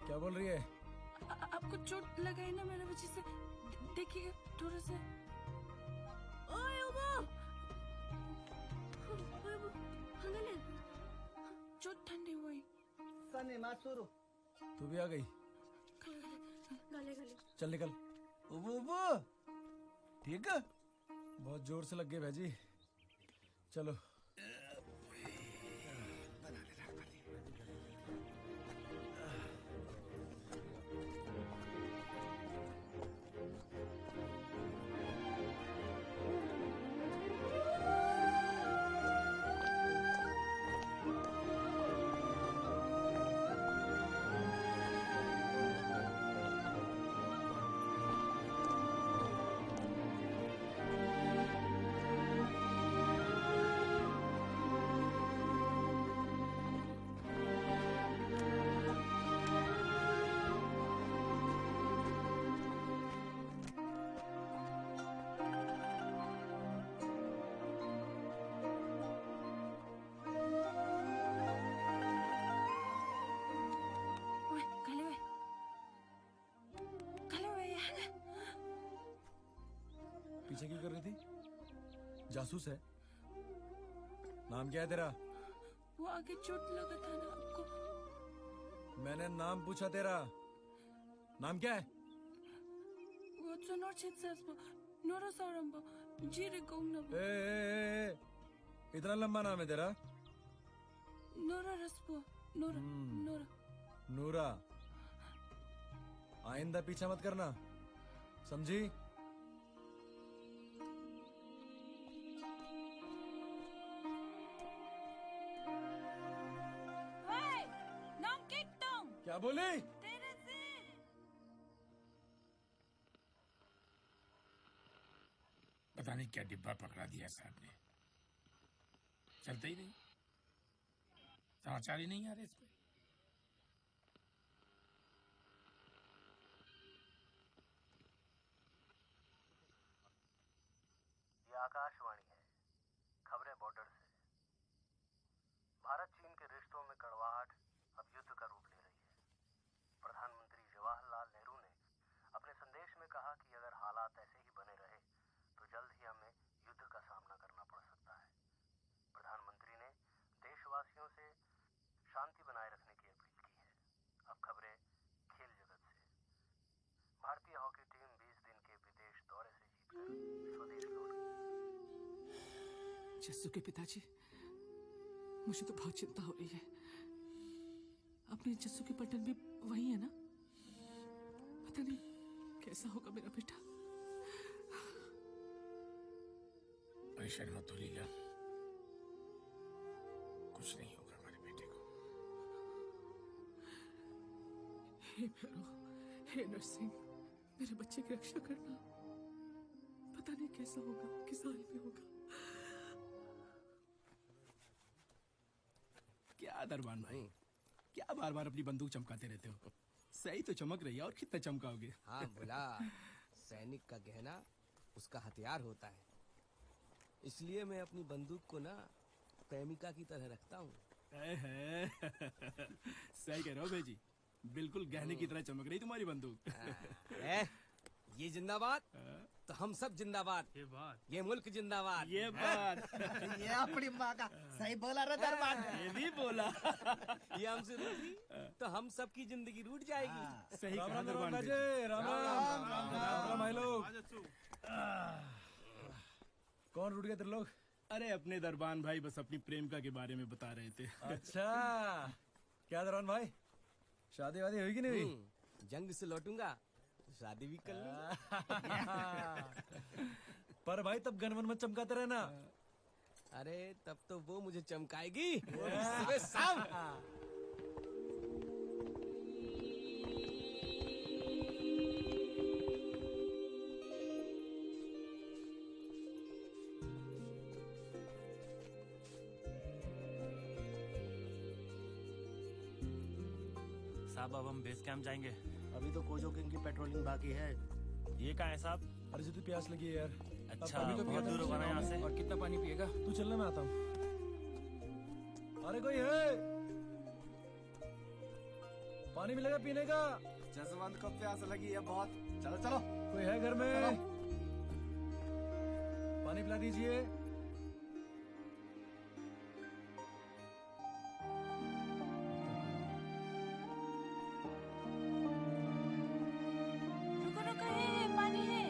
S4: क्या बोल रही है?
S15: आपको चोट लगा है ना मेरे वजह से, देखिए थोड़ा सा। ओए ओबो, हंगले चोट ठंडी हुई।
S6: सने मासुरो,
S4: तू भी आ गई?
S15: गले गले
S4: चल निकल।
S6: उबो उबो,
S12: ठीक है?
S4: बहुत जोर से लग गए भाजी। चलो।
S15: ओए, खड़े हुए। खड़े हुए यार।
S4: पीछे क्यों कर रही थी? जासूस है? नाम क्या है तेरा?
S15: वो आगे चोट लगा था ना आपको।
S4: मैंने नाम पूछा तेरा। नाम क्या है?
S15: वो तो नोर नोरा सारंबा जीरे गोंगना
S4: इतना लंबा नाम है तेरा?
S15: नोरा रस्पो नोरा नोरा
S4: नूरा। आइंदा पीछा मत करना, समझी?
S15: ओए, नाम किकटोंग।
S4: क्या बोले?
S15: तेरे से।
S10: पता नहीं क्या डिब्बा पकड़ा दिया साहब ने, चलते ही नहीं, समाचार ही नहीं आ रहे इसमें।
S16: ये आकाशवाणी है, खबरें बॉर्डर से। भारत चीन के रिश्तों में कड़वाहट अब युद्ध का रूप ले रही है। प्रधानमंत्री जवाहरलाल नेहरू ने अपने संदेश में कहा कि अगर हालात ऐसे ही बने रहे तो जल्द ही हमें युद्ध का सामना करना पड़ सकता है। प्रधानमंत्री ने देशवासियों से शांति बनाए रखने की अपील की है। अब खबरें खेल जगत से। भारतीय हॉकी टीम 20 दिन के विदेश दौरे से जीतकर स्वदेश लौट गई।
S9: जस्सू के पिताजी, मुझे तो बहुत चिंता हो रही है। अपने जस्सू के पटन भी वही है ना? पता नहीं कैसा होगा मेरा बेटा।
S10: परेशान मत हो लीला, कुछ नहीं होगा हमारे बेटे को।
S9: हे भैरव, हे नरसिंह, मेरे बच्चे की रक्षा करना। पता नहीं कैसा होगा, किस हाल में होगा।
S12: क्या दरबान भाई, क्या बार बार अपनी बंदूक चमकाते रहते हो? सही तो चमक रही है, और कितना चमकाओगे?
S7: हाँ बोला, सैनिक का गहना उसका हथियार होता है। इसलिए मैं अपनी बंदूक को ना प्रेमिका की तरह रखता हूँ।
S12: सही कह रहे हो भाई, बिल्कुल गहने की तरह चमक रही तुम्हारी बंदूक।
S7: ये जिंदाबाद तो हम सब जिंदाबाद। ये मुल्क जिंदाबाद।
S12: ये बात
S6: ये अपनी माँ का सही बोला रे दरबान।
S12: ये भी बोला।
S7: ये हमसे रूठी तो हम सब की जिंदगी रूठ जाएगी।
S12: सही
S4: राम
S12: कहा
S4: राम
S12: दरबान
S4: बाजे,
S12: भाई।
S4: राम राम भाई लोग। कौन रूठ गए तेरे लोग?
S12: अरे अपने दरबान भाई बस अपनी प्रेमिका के बारे में बता रहे थे।
S4: अच्छा, क्या दरबान भाई, शादी वादी हुई कि नहीं हुई?
S7: जंग से लौटूंगा तो शादी भी कर लूंगा।
S4: पर भाई तब गन वन मत चमकाते रहना।
S7: अरे तब तो वो मुझे चमकाएगी सुबह शाम।
S17: साहब अब हम बेस कैंप जाएंगे।
S7: अभी तो कोजो किंग की पेट्रोलिंग बाकी है।
S17: ये कहाँ है साहब?
S4: अरे जी, प्यास लगी है यार।
S17: अच्छा, बहुत दूर होगा ना यहाँ से।
S12: और कितना पानी पिएगा?
S4: तू चलना, मैं आता हूँ। अरे कोई है? पानी मिलेगा पीने का?
S6: जसवंत को प्यास लगी है बहुत। चलो चलो।
S4: कोई है घर में? पानी पिला दीजिए।
S15: रुको रुको, है पानी है।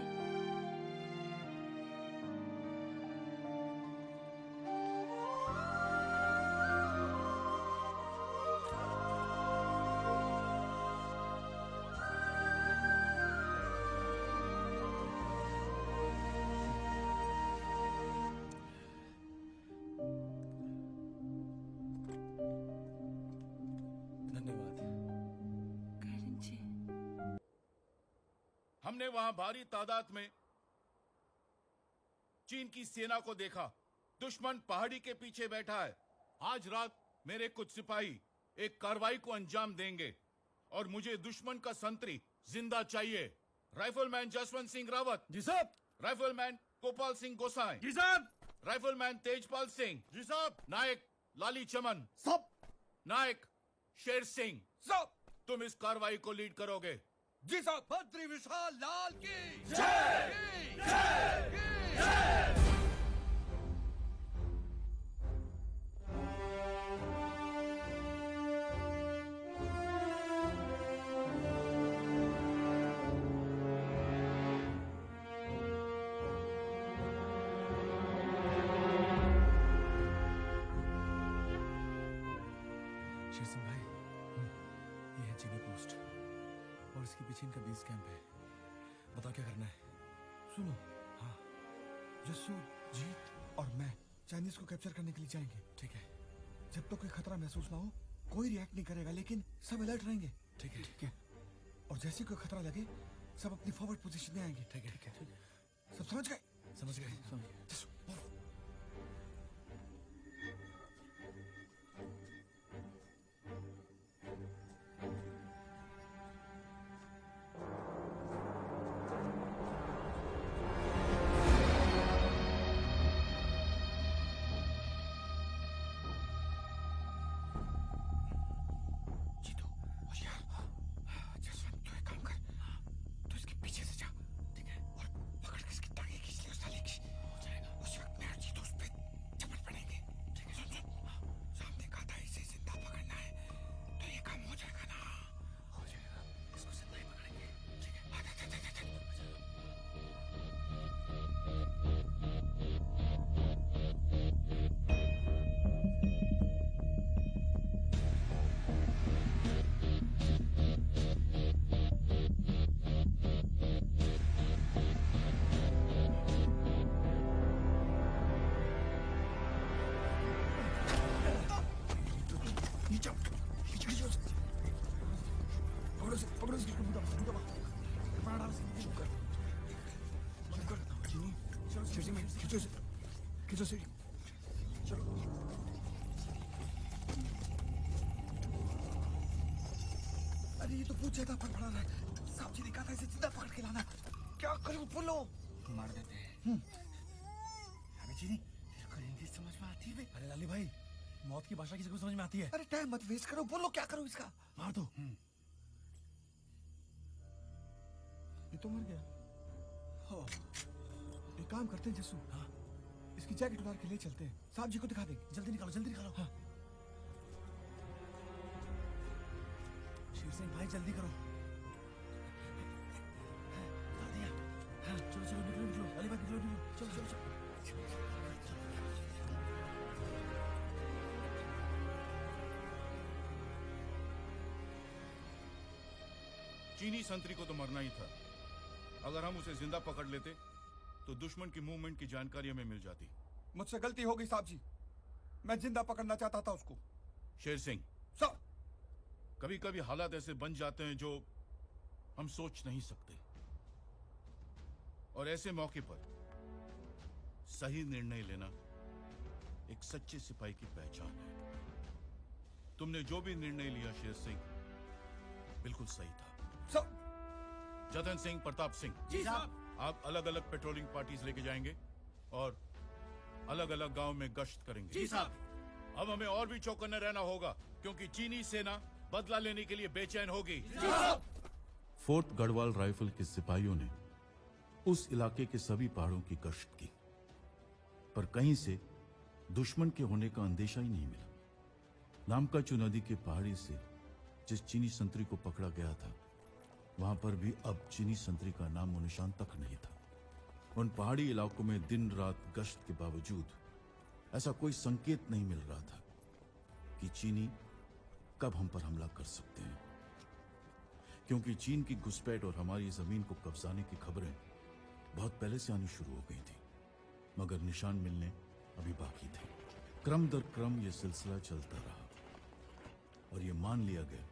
S3: हमने वहां भारी तादाद में चीन की सेना को देखा। दुश्मन पहाड़ी के पीछे बैठा है। आज रात मेरे कुछ सिपाही एक कार्रवाई को अंजाम देंगे और मुझे दुश्मन का संतरी जिंदा चाहिए। राइफलमैन जसवंत सिंह रावत।
S4: जी साहब।
S3: राइफलमैन गोपाल सिंह गोसाई।
S4: जी साहब।
S3: राइफलमैन तेजपाल सिंह।
S1: जी साहब।
S3: नायक लाली चमन।
S1: सब।
S3: नायक शेर सिंह।
S1: सब।
S3: तुम इस कार्रवाई को लीड करोगे।
S1: जी साहब। बद्री विशाल लाल की
S3: जय।
S5: शेर सिंह भाई, ये है चीनी पोस्ट और इसके पीछे इनका बेस कैंप है। बताओ क्या करना है?
S18: सुनो, हाँ, जस्सू, जीत और मैं चाइनीज को कैप्चर करने के लिए जाएंगे।
S5: ठीक है।
S18: जब तक कोई खतरा महसूस ना हो, कोई रिएक्ट नहीं करेगा, लेकिन सब अलर्ट रहेंगे।
S5: ठीक है।
S18: ठीक है। और जैसे कोई खतरा लगे, सब अपनी फॉरवर्ड पोजीशन में आएंगे।
S5: ठीक है। ठीक है।
S18: सब समझ गए?
S5: समझ गए।
S18: जस्सू, बोलो। खींचो सीढ़ी। चलो। अरे ये तो बहुत ज्यादा फड़फड़ा रहा है। साहब जी ने कहा था इसे जिंदा पकड़ के लाना। क्या करूं? बोलो।
S12: मार देते हैं। अबे चीनी, तेरे को इंग्लिश समझ में आती है?
S4: अरे लाली भाई, मौत की भाषा किसी को समझ में आती है?
S18: अरे टाइम मत वेस्ट करो, बोलो क्या करूं इसका?
S4: मार दो।
S18: ये तो मर गया। हाँ। एक काम करते हैं जस्सू। हाँ। इसकी जैकेट उतार के ले चलते हैं, साहब जी को दिखा देंगे।
S4: जल्दी निकालो, जल्दी निकालो। हाँ। शेर सिंह भाई जल्दी करो। उतार दिया। हाँ, चलो चलो निकलो निकलो। अली भाई निकलो निकलो। चलो चलो चलो।
S3: चीनी संतरी को तो मरना ही था। अगर हम उसे जिंदा पकड़ लेते तो दुश्मन की मूवमेंट की जानकारी हमें मिल जाती।
S18: मुझसे गलती हो गई साहब जी, मैं जिंदा पकड़ना चाहता था उसको।
S3: शेर सिंह
S18: सर,
S3: कभी कभी हालात ऐसे बन जाते हैं जो हम सोच नहीं सकते, और ऐसे मौके पर सही निर्णय लेना एक सच्चे सिपाही की पहचान है। तुमने जो भी निर्णय लिया शेर सिंह, बिल्कुल सही था।
S18: सर।
S3: जतन सिंह, प्रताप सिंह,
S12: जी साहब।
S3: आप अलग अलग पेट्रोलिंग पार्टीज लेके जाएंगे और अलग अलग गांव में गश्त करेंगे।
S12: जी साहब।
S3: अब हमें और भी चौकन्ने रहना होगा, क्योंकि चीनी सेना बदला लेने के लिए बेचैन होगी।
S2: फोर्थ गढ़वाल राइफल के सिपाहियों ने उस इलाके के सभी पहाड़ों की गश्त की, पर कहीं से दुश्मन के होने का अंदेशा ही नहीं मिला। नामकाचू नदी के पहाड़ी से जिस चीनी संतरी को पकड़ा गया था, वहां पर भी अब चीनी संतरी का नाम और निशान तक नहीं था। उन पहाड़ी इलाकों में दिन रात गश्त के बावजूद ऐसा कोई संकेत नहीं मिल रहा था कि चीनी कब हम पर हमला कर सकते हैं, क्योंकि चीन की घुसपैठ और हमारी जमीन को कब्जाने की खबरें बहुत पहले से आनी शुरू हो गई थी, मगर निशान मिलने अभी बाकी थे। क्रम दर क्रम यह सिलसिला चलता रहा और यह मान लिया गया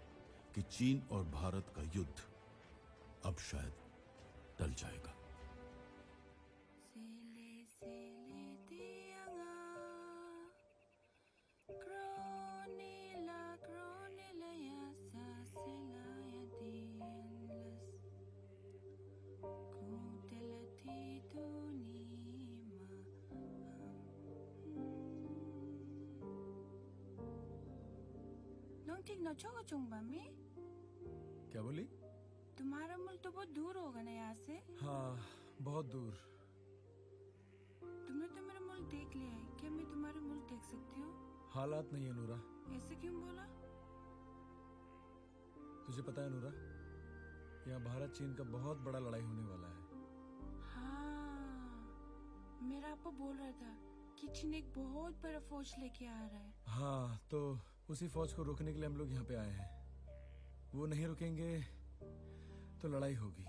S2: कि चीन और भारत का युद्ध अब शायद टल जाएगा।
S15: ठीक नचोगा चुंबा में?
S4: क्या बोली?
S15: तुम्हारा मुल्क तो बहुत दूर होगा ना यहाँ से।
S4: हाँ, बहुत दूर।
S15: तुमने तो मेरा मुल्क देख लिया है, क्या मैं तुम्हारा मुल्क देख सकती हूँ?
S4: हालात नहीं है नूरा।
S15: ऐसे क्यों बोला?
S4: तुझे पता है नूरा, यहाँ भारत चीन का बहुत बड़ा लड़ाई होने वाला है।
S15: हाँ, मेरा आपको बोल रहा था कि चीन एक बहुत बड़ा फौज लेके आ रहा है।
S4: हाँ, तो उसी फौज को रोकने के लिए हम लोग यहाँ पे आए हैं। वो नहीं रुकेंगे तो लड़ाई होगी,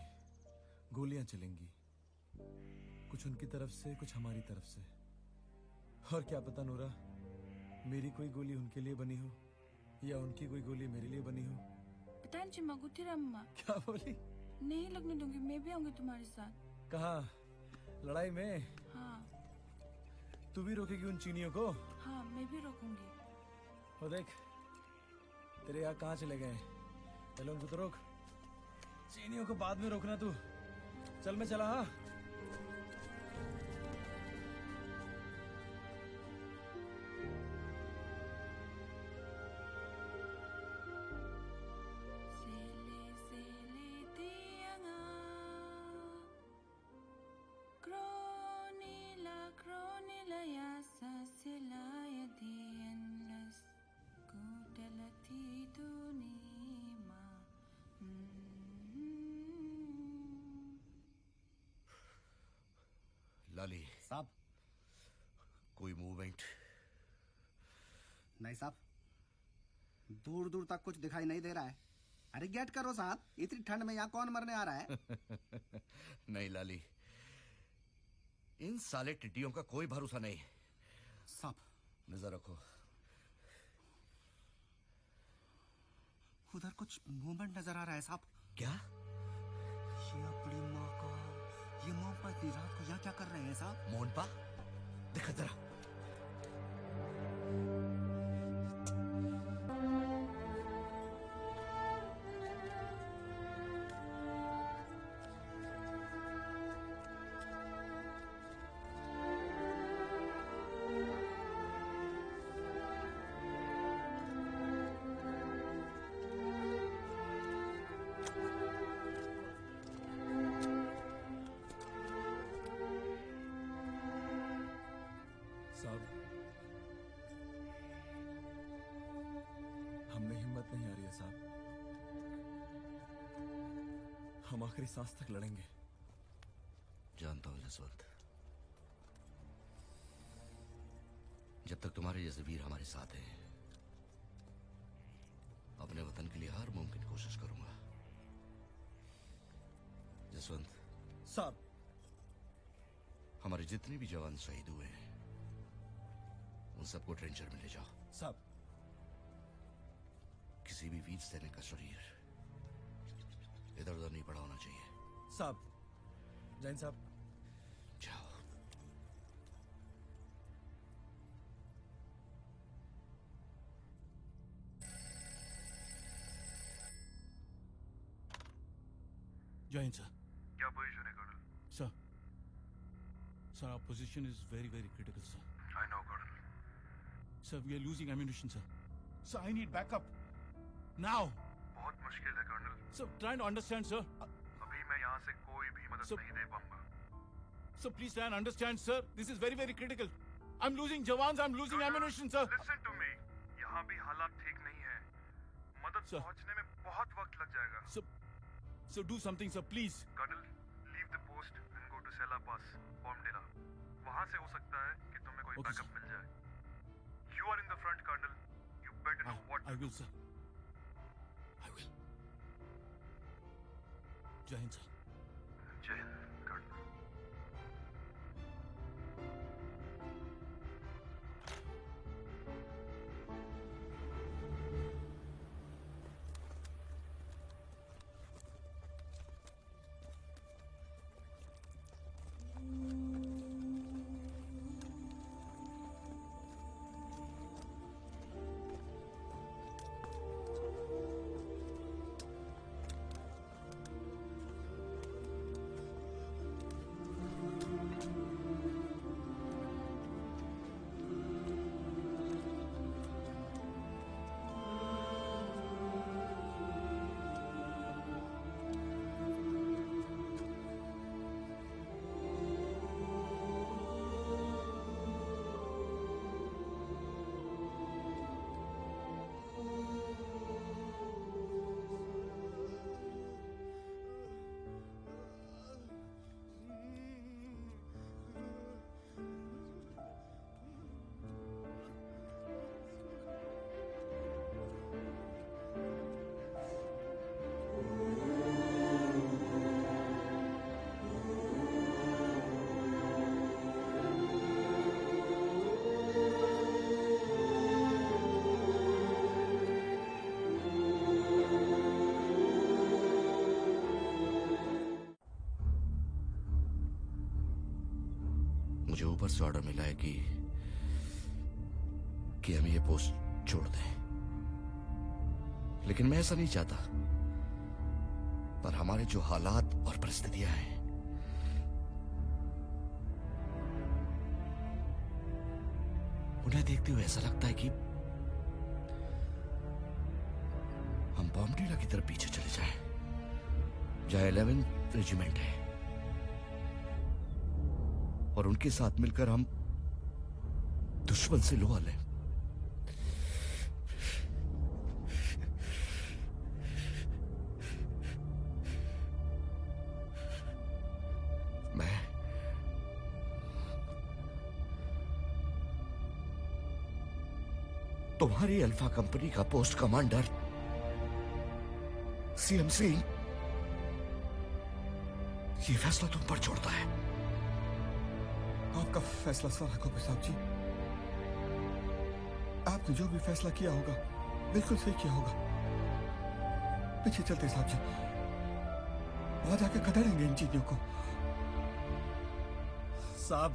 S4: गोलियां चलेंगी, कुछ उनकी तरफ से कुछ हमारी तरफ से। और क्या पता नूरा, मेरी कोई गोली उनके लिए बनी हो या उनकी कोई गोली मेरे लिए बनी हो।
S15: पता नहीं चिम्मा।
S4: क्या बोली?
S15: नहीं लगने दूंगी, मैं भी आऊंगी तुम्हारे साथ।
S4: कहाँ? लड़ाई में?
S15: हाँ।
S4: तू भी रोकेगी उन चीनियों को?
S15: हाँ, मैं भी रोकूंगी।
S4: और देख, तेरे यहाँ कहाँ चले गए? पहले उनको तो रोक, चीनियों को बाद में रोकना तू। चल मैं चला। हाँ,
S1: लाली
S6: साहब,
S1: कोई मूवमेंट?
S6: नहीं साहब, दूर दूर तक कुछ दिखाई नहीं दे रहा है। अरे गेट करो साहब, इतनी ठंड में यहाँ कौन मरने आ रहा है?
S1: नहीं लाली, इन साले टिड्डियों का कोई भरोसा नहीं।
S6: साहब
S1: नजर रखो।
S6: उधर कुछ मूवमेंट नजर आ रहा है साहब।
S1: क्या?
S6: ये अपनी माँ का, ये मोहम्मद रात को यहाँ क्या कर रहे हैं साहब?
S1: मोहनपा, देखा जरा।
S4: साहब, हमें हिम्मत नहीं आ रही है साहब। हम आखिरी सांस तक लड़ेंगे।
S1: जानता हूं जसवंत, जब तक तुम्हारे जैसे वीर हमारे साथ हैं, अपने वतन के लिए हर मुमकिन कोशिश करूंगा। जसवंत
S4: साहब,
S1: हमारे जितने भी जवान शहीद हुए हैं, उन सबको ट्रेंचर में ले जाओ।
S4: साहब,
S1: किसी भी वीर सैनिक का शरीर इधर उधर नहीं पड़ा होना चाहिए।
S4: साहब, जैन साहब,
S1: जाओ।
S2: जय हिंद सर।
S19: क्या पोजीशन है colonel?
S2: Sir, our position is very, very critical, sir.
S19: I know, Colonel.
S2: Sir, we are losing ammunition, sir. Sir, I need backup. Now.
S19: बहुत मुश्किल है, colonel.
S2: Sir, try and understand, sir.
S19: अभी मैं यहाँ से कोई भी मदद नहीं दे पाऊंगा।
S2: Sir, please try and understand, sir. This is very, very critical. I'm losing jawans, I'm losing ammunition, sir.
S19: Listen to me. यहाँ भी हालात ठीक नहीं है। मदद पहुँचने में बहुत वक्त लग जाएगा।
S2: Sir, do something, sir, please.
S19: Colonel, leave the post and go to Sela Pass, Bomdila. वहाँ से हो सकता है कि तुम्हें कोई बैकअप मिल जाए। You are in the front, Colonel. You better know what to
S2: I
S19: do.
S2: will, sir. I will. Jai Hind, sir.
S19: जय हिंद, कर्नल।
S1: मुझे ऊपर से ऑर्डर मिला है कि हम ये पोस्ट छोड़ दें, लेकिन मैं ऐसा नहीं चाहता। पर हमारे जो हालात और परिस्थितियां हैं, उन्हें देखते हुए ऐसा लगता है कि हम बॉम्बडीला की तरफ पीछे चले जाएं, जहां 11th रेजिमेंट है, और उनके साथ मिलकर हम दुश्मन से लोहा लें। तुम्हारी अल्फा कंपनी का पोस्ट कमांडर सीएम सिंह ये फैसला तुम पर छोड़ता है।
S18: आपका फैसला सारा को साहब जी, आपने जो भी फैसला किया होगा बिल्कुल सही किया होगा। पीछे चलते साहब जी, वहां जाकर खदेड़ेंगे इन चीजों को।
S4: साहब,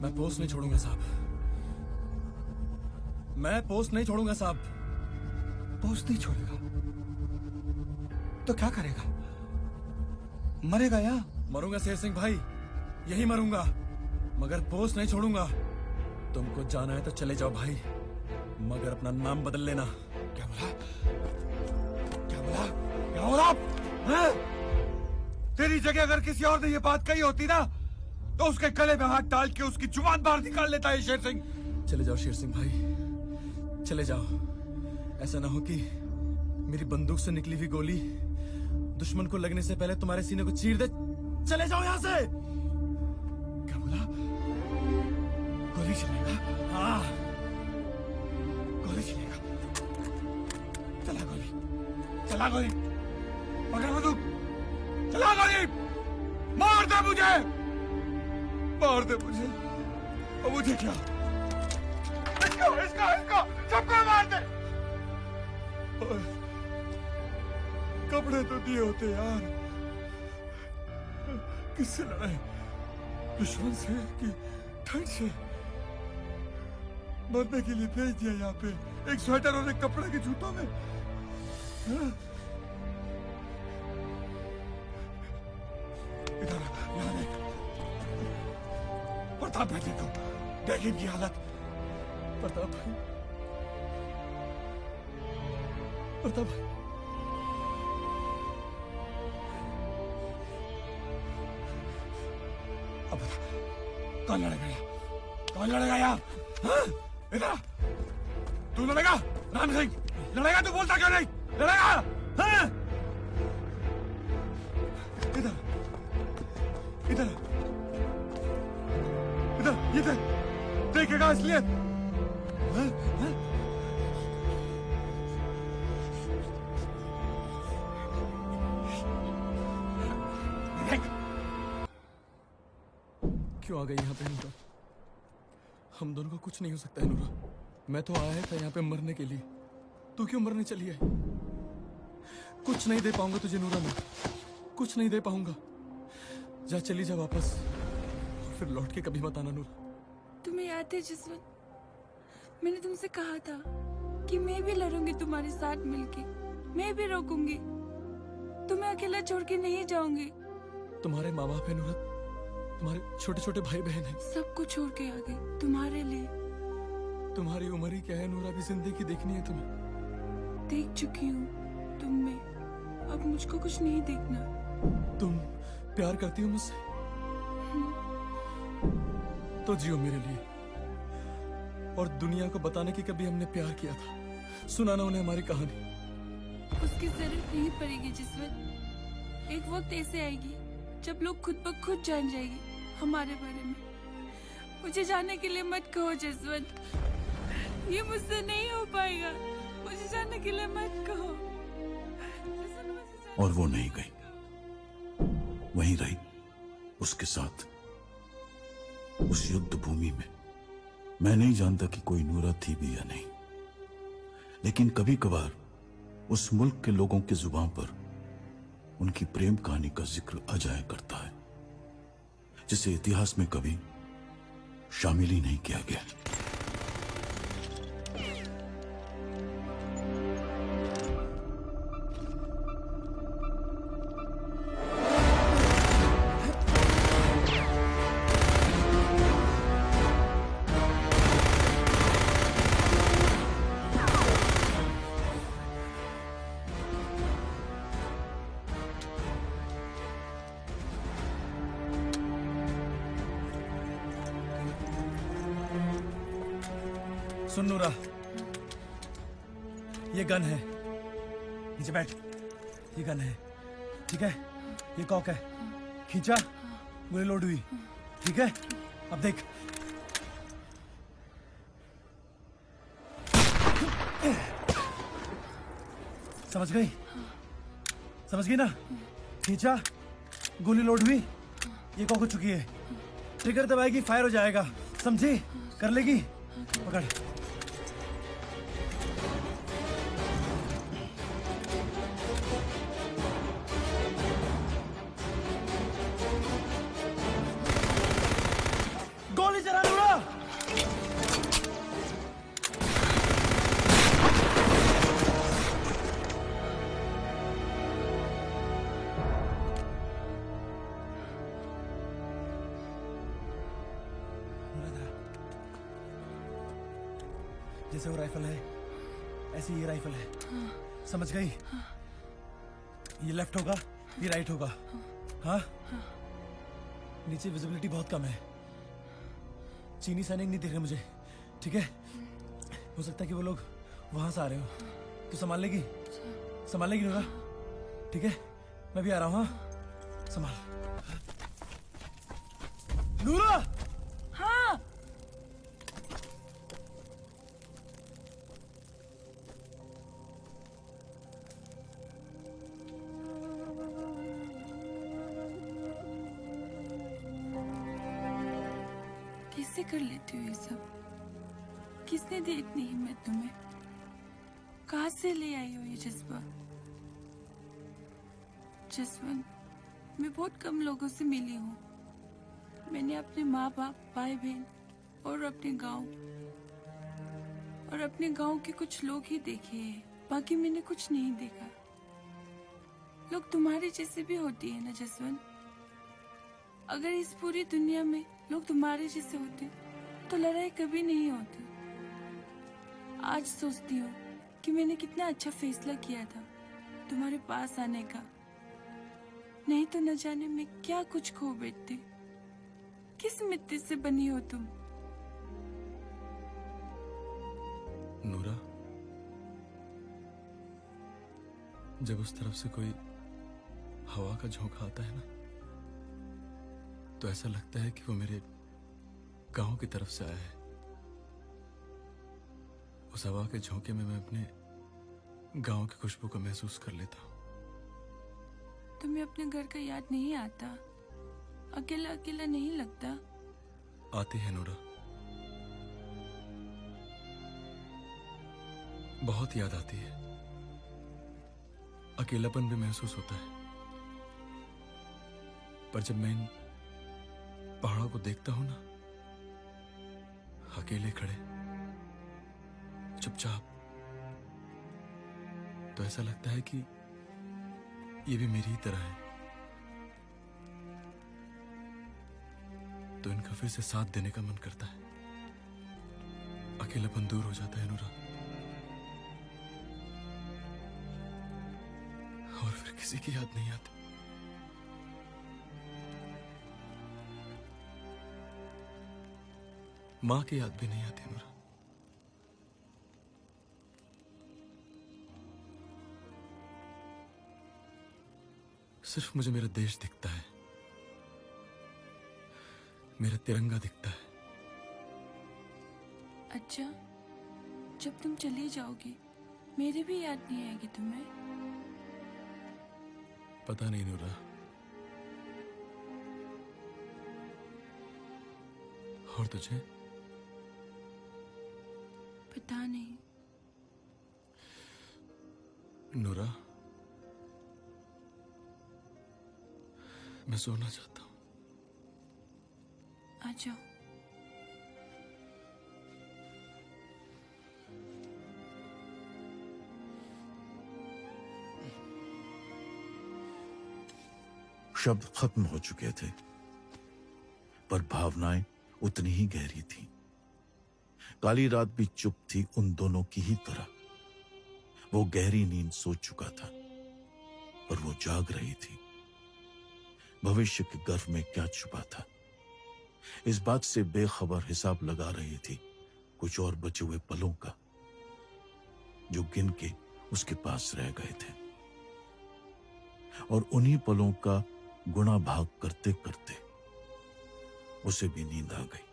S4: मैं पोस्ट नहीं छोड़ूंगा साहब, मैं पोस्ट नहीं छोड़ूंगा साहब।
S18: पोस्ट नहीं छोड़ेगा तो क्या करेगा? मरेगा या?
S4: मरूंगा शेर सिंह भाई, यही मरूंगा, मगर पोस्ट नहीं छोड़ूंगा। तुमको जाना है तो चले जाओ भाई, मगर अपना नाम बदल लेना।
S18: क्या बोला? क्या बोला? क्या बोला? हाँ? तेरी जगह अगर किसी और ने ये बात कही होती ना, तो उसके गले में हाथ डाल के उसकी जुबान बाहर निकाल लेता है शेर सिंह।
S4: चले जाओ शेर सिंह भाई, चले जाओ। ऐसा ना हो कि मेरी बंदूक से निकली हुई गोली दुश्मन को लगने से पहले तुम्हारे सीने को चीर दे। चले जाओ यहाँ से।
S18: क्या बोला? गोली चलेगा?
S4: हाँ,
S18: गोली चलेगा। चला गोली, चला गोली, पकड़ बंदूक, चला गोली, मार दे मुझे, मार दे मुझे। और मुझे क्या? इसको सबको मार दे। कपड़े तो दिए होते यार। किससे लड़ाई? दुश्मन से कि ठंड से? मरने के लिए भेज दिया यहाँ पे, एक स्वेटर और एक कपड़े के जूतों में। हाँ? इधर यहाँ देख, प्रताप भाई देखो, देख इनकी हालत। प्रताप भाई, प्रताप भाई, अब बता, कौन लड़ेगा यहाँ? कौन लड़ेगा यहाँ? हाँ? इधर तू लड़ेगा? राम सिंह लड़ेगा? तू बोलता क्यों नहीं? लड़ेगा? हाँ? इधर इधर इधर, ये देखेगा असलियत। हाँ? हाँ?
S4: क्यों आ गई यहाँ पे नूरा? हम दोनों को कुछ नहीं हो सकता है नूरा। मैं तो आया था यहाँ पे मरने के लिए, तू क्यों मरने चली है? कुछ नहीं दे पाऊंगा तुझे नूरा, मैं कुछ नहीं दे पाऊंगा। जा, चली जा वापस, और फिर लौट के कभी मत आना नूरा।
S15: तुम्हें याद है जसवंत, मैंने तुमसे कहा था कि मैं भी लड़ूंगी तुम्हारे साथ मिलके, मैं भी रोकूंगी, तुम्हें अकेला छोड़ के नहीं जाऊंगी।
S4: तुम्हारे माँ बाप है नूरा, तुम्हारे छोटे छोटे भाई बहन हैं,
S15: सब कुछ छोड़ के आ गई तुम्हारे लिए।
S4: तुम्हारी उम्र ही क्या है नूरा? अभी जिंदगी देखनी है तुम्हें।
S15: देख चुकी हूँ तुम में, अब मुझको कुछ नहीं देखना।
S4: तुम प्यार करती हो मुझसे? तो जियो मेरे लिए, और दुनिया को बताने की कभी हमने प्यार किया था, सुनाना उन्हें हमारी कहानी।
S15: उसकी जरूरत नहीं पड़ेगी जसवंत। एक वक्त ऐसे आएगी जब लोग खुद ब खुद जान जाएगी हमारे बारे में। मुझे जाने के लिए मत कहो जसवंत, ये मुझसे नहीं हो पाएगा। मुझे जाने के लिए मत कहो।
S2: और वो नहीं गई, वहीं रही उसके साथ उस युद्ध भूमि में। मैं नहीं जानता कि कोई नूरा थी भी या नहीं, लेकिन कभी कभार उस मुल्क के लोगों की जुबान पर उनकी प्रेम कहानी का जिक्र आ जाया करता है, जिसे इतिहास में कभी शामिल ही नहीं किया गया।
S4: सुन नूरा, ये गन है, नीचे बैठ। ये गन है, ठीक है? ये कॉक है, खींचा, गोली लोड हुई, ठीक है? अब देख। समझ गई? समझ गई ना? खींचा, गोली लोड हुई, ये कॉक हो चुकी है। ट्रिगर दबाएगी, फायर हो जाएगा, समझी? कर लेगी? पकड़। गोली चला नूरा। जैसे वो राइफल है, ऐसे ये राइफल है। समझ गई? ये लेफ्ट होगा, ये राइट होगा। हाँ? नीचे विजिबिलिटी बहुत कम है, चीनी सैनिक नहीं दिख रहे मुझे, ठीक है? हो सकता है कि वो लोग वहां से आ रहे हो, तो संभाल लेगी? संभाल लेगी नूरा? ठीक है, मैं भी आ रहा हूँ। हाँ, संभाल। नूरा!
S15: हाँ। कैसे कर लेती हो ये सब? किसने दी इतनी हिम्मत तुम्हें? कहाँ से ले आई हो ये जज्बा? जसवंत, मैं बहुत कम लोगों से मिली हूँ। मैंने अपने माँ बाप, भाई बहन और अपने गांव के कुछ लोग ही देखे हैं, बाकी मैंने कुछ नहीं देखा। लोग तुम्हारे जैसे भी होती है ना जसवंत? अगर इस पूरी दुनिया में लोग तुम्हारे जैसे होते तो लड़ाई कभी नहीं होती। आज सोचती हूँ कि मैंने कितना अच्छा फैसला किया था तुम्हारे पास आने का, नहीं तो न जाने मैं क्या कुछ खो बैठती। किस मिट्टी से बनी हो तुम?
S4: नूरा, जब उस तरफ से कोई हवा का झोंका आता है ना, तो ऐसा लगता है कि वो मेरे गांव की तरफ से आया है। उस हवा के झोंके में मैं अपने गांव की खुशबू को महसूस कर लेता हूँ।
S15: तुम्हें अपने घर का याद नहीं आता? अकेला अकेला नहीं लगता?
S4: आती है नूरा, बहुत याद आती है। अकेलापन भी महसूस होता है, पर जब मैं इन पहाड़ों को देखता हूं ना, अकेले खड़े चुपचाप, तो ऐसा लगता है कि ये भी मेरी ही तरह है। तो इनका फिर से साथ देने का मन करता है। अकेलापन दूर हो जाता है नूरा, और फिर किसी की याद नहीं आती। मां की याद भी नहीं आती नूरा। सिर्फ मुझे मेरा देश दिखता है, मेरा तिरंगा दिखता है।
S15: अच्छा, जब तुम चली जाओगी मेरी भी याद नहीं आएगी तुम्हें?
S4: पता नहीं नूरा, और तुझे?
S15: पता नहीं।
S4: नूरा, मैं सोना चाहता हूँ।
S15: आ जाओ।
S2: शब्द खत्म हो चुके थे, पर भावनाएं उतनी ही गहरी थीं। काली रात भी चुप थी उन दोनों की ही तरह। वो गहरी नींद सो चुका था, पर वो जाग रही थी। भविष्य के गर्भ में क्या छुपा था, इस बात से बेखबर हिसाब लगा रही थी कुछ और बचे हुए पलों का, जो गिन के उसके पास रह गए थे। और उन्हीं पलों का गुणा भाग करते करते उसे भी नींद आ गई।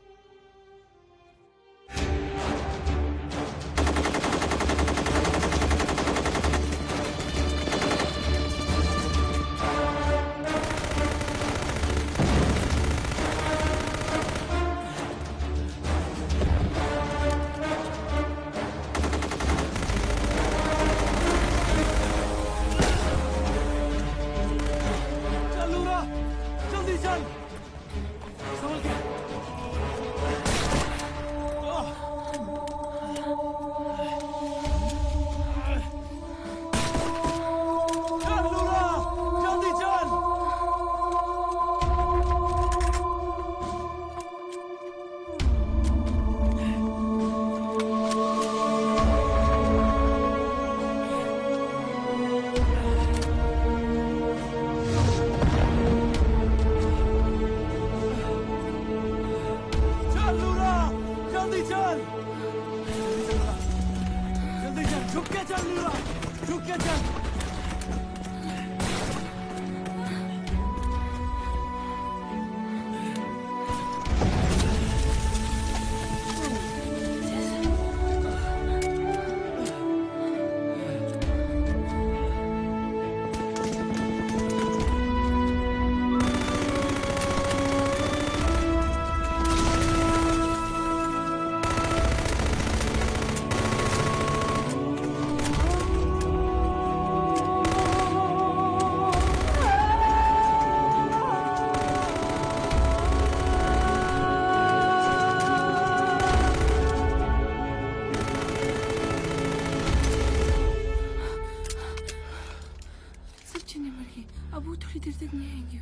S15: अब वो थोड़ी देर तक नहीं आएंगे।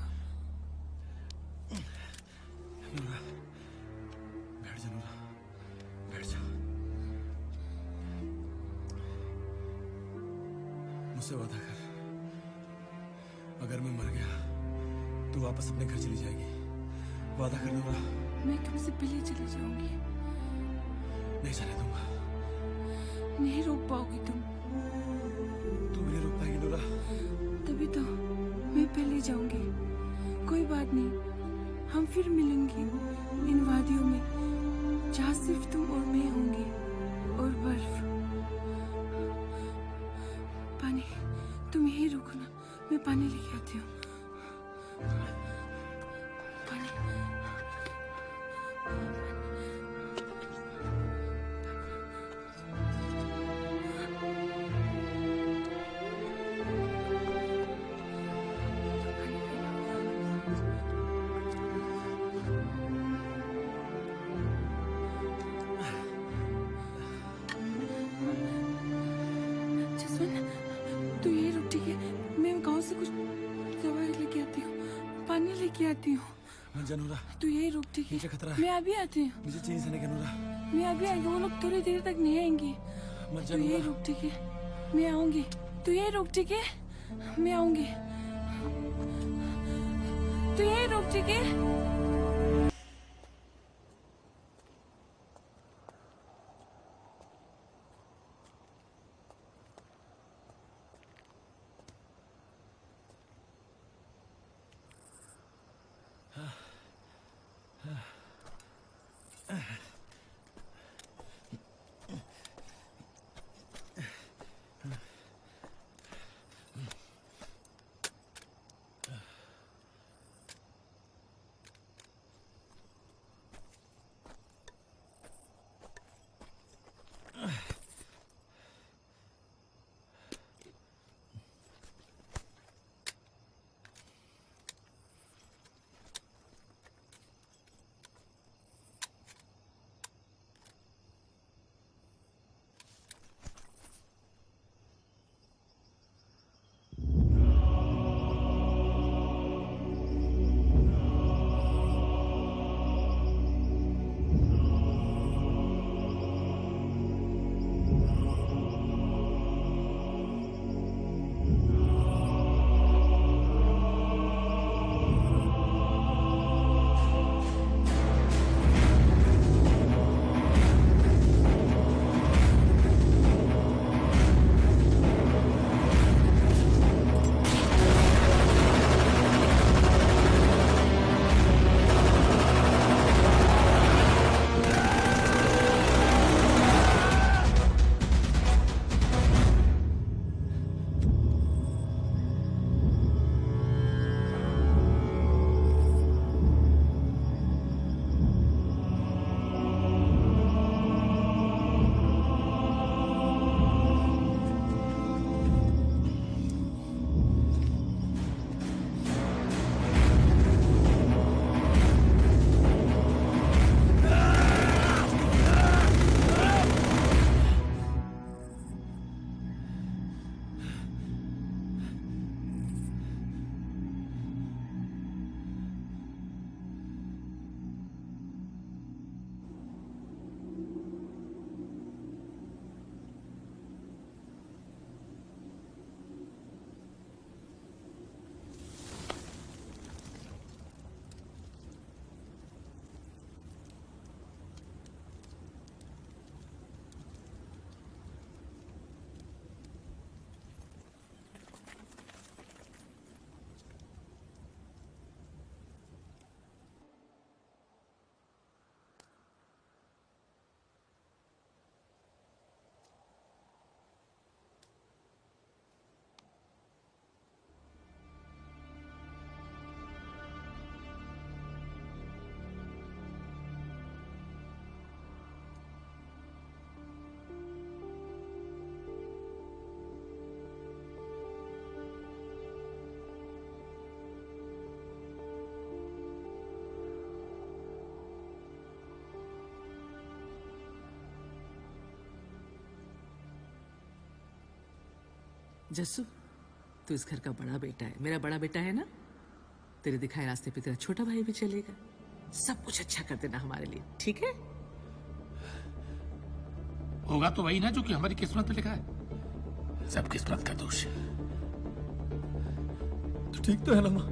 S4: बैठ जा नूरा, बैठ जा। मुझसे वादा कर, अगर मैं मर गया तो वापस अपने घर चली जाएगी। वादा कर नूरा।
S15: मैं तुमसे पहले चली जाऊंगी।
S4: नहीं जाने दूंगा।
S15: नहीं रोक पाओगी तुम।
S4: तू भी नहीं रोक पाएगी नूरा।
S15: तभी तो मैं पहले जाऊंगी। कोई बात नहीं, हम फिर मिलेंगे इन वादियों में जहाँ सिर्फ तुम और मैं होंगे, और बर्फ। पानी, तुम यही रुको ना, मैं पानी लेके आती हूँ। पानी। तू यही रुक, ठीक है? मैं गांव से कुछ दवाई लेके आती हूँ, पानी लेके आती हूँ।
S4: मत जा नूरा।
S15: तू यही रुक, ठीक है?
S4: मुझे खतरा है।
S15: मैं अभी आती हूँ।
S4: मुझे चेंज होने का नूरा।
S15: मैं अभी आएंगे, वो लोग थोड़ी देर तक नहीं आएंगे।
S4: मत जा
S15: तू यही
S4: नूरा।
S15: रुक, ठीक है? मैं आऊंगी। तू यही रुक, ठीक है? मैं आऊंगी। तू यही रुक, ठीक है?
S9: जस्सू, तू इस घर का बड़ा बेटा है, मेरा बड़ा बेटा है ना। तेरे दिखाए रास्ते पे तेरा छोटा भाई भी चलेगा। सब कुछ अच्छा कर देना हमारे लिए, ठीक है?
S10: होगा तो वही ना जो कि हमारी किस्मत में लिखा है। सब किस्मत का दोष है।
S4: तो ठीक तो है ना माँ?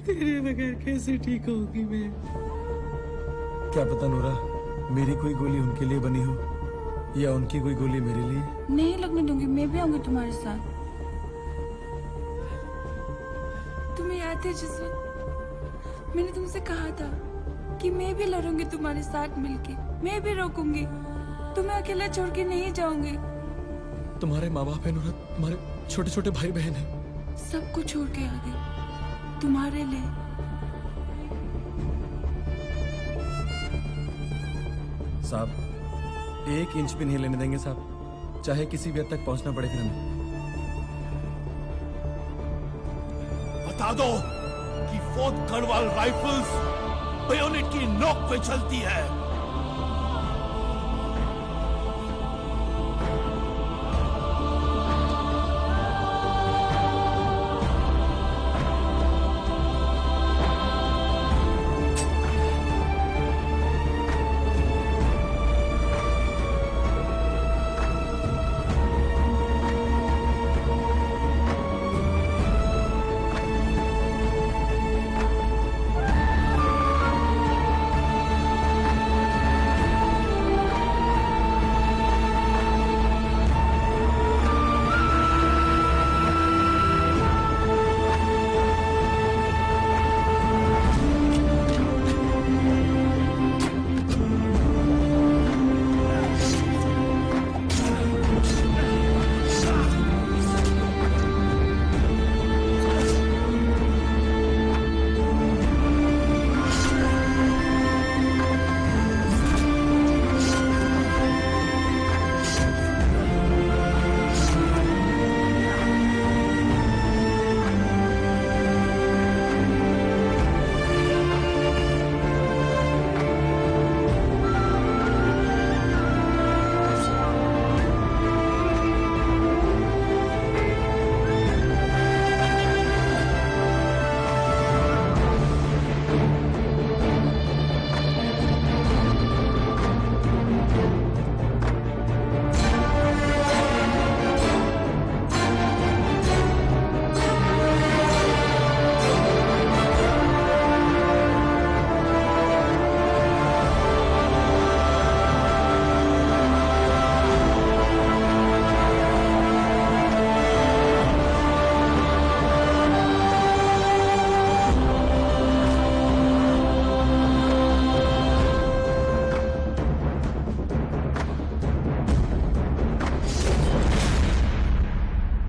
S9: तेरे बगैर कैसे ठीक होगी मैं?
S4: क्या पता नूरा, मेरी कोई गोली उनके लिए बनी हो या उनकी कोई गोली मेरे लिए।
S15: नहीं लगने दूंगी, मैं भी आऊंगी तुम्हारे साथ। तुम्हें याद है जिस वक्त मैंने तुमसे कहा था कि मैं भी लड़ूंगी तुम्हारे साथ मिलके, मैं भी रोकूंगी, तुम्हें अकेला छोड़ के नहीं जाऊंगी।
S4: तुम्हारे माँ बाप है नूरा, तुम्हारे छोटे छोटे भाई बहन है।
S15: सबको छोड़ के आ गई तुम्हारे लिए।
S4: साहब, 1 इंच भी नहीं लेने देंगे साहब, चाहे किसी भी हद तक पहुंचना पड़े फिर हमें।
S3: बता दो कि 4th गढ़वाल राइफल्स बेयोनेट की नोक पे चलती है।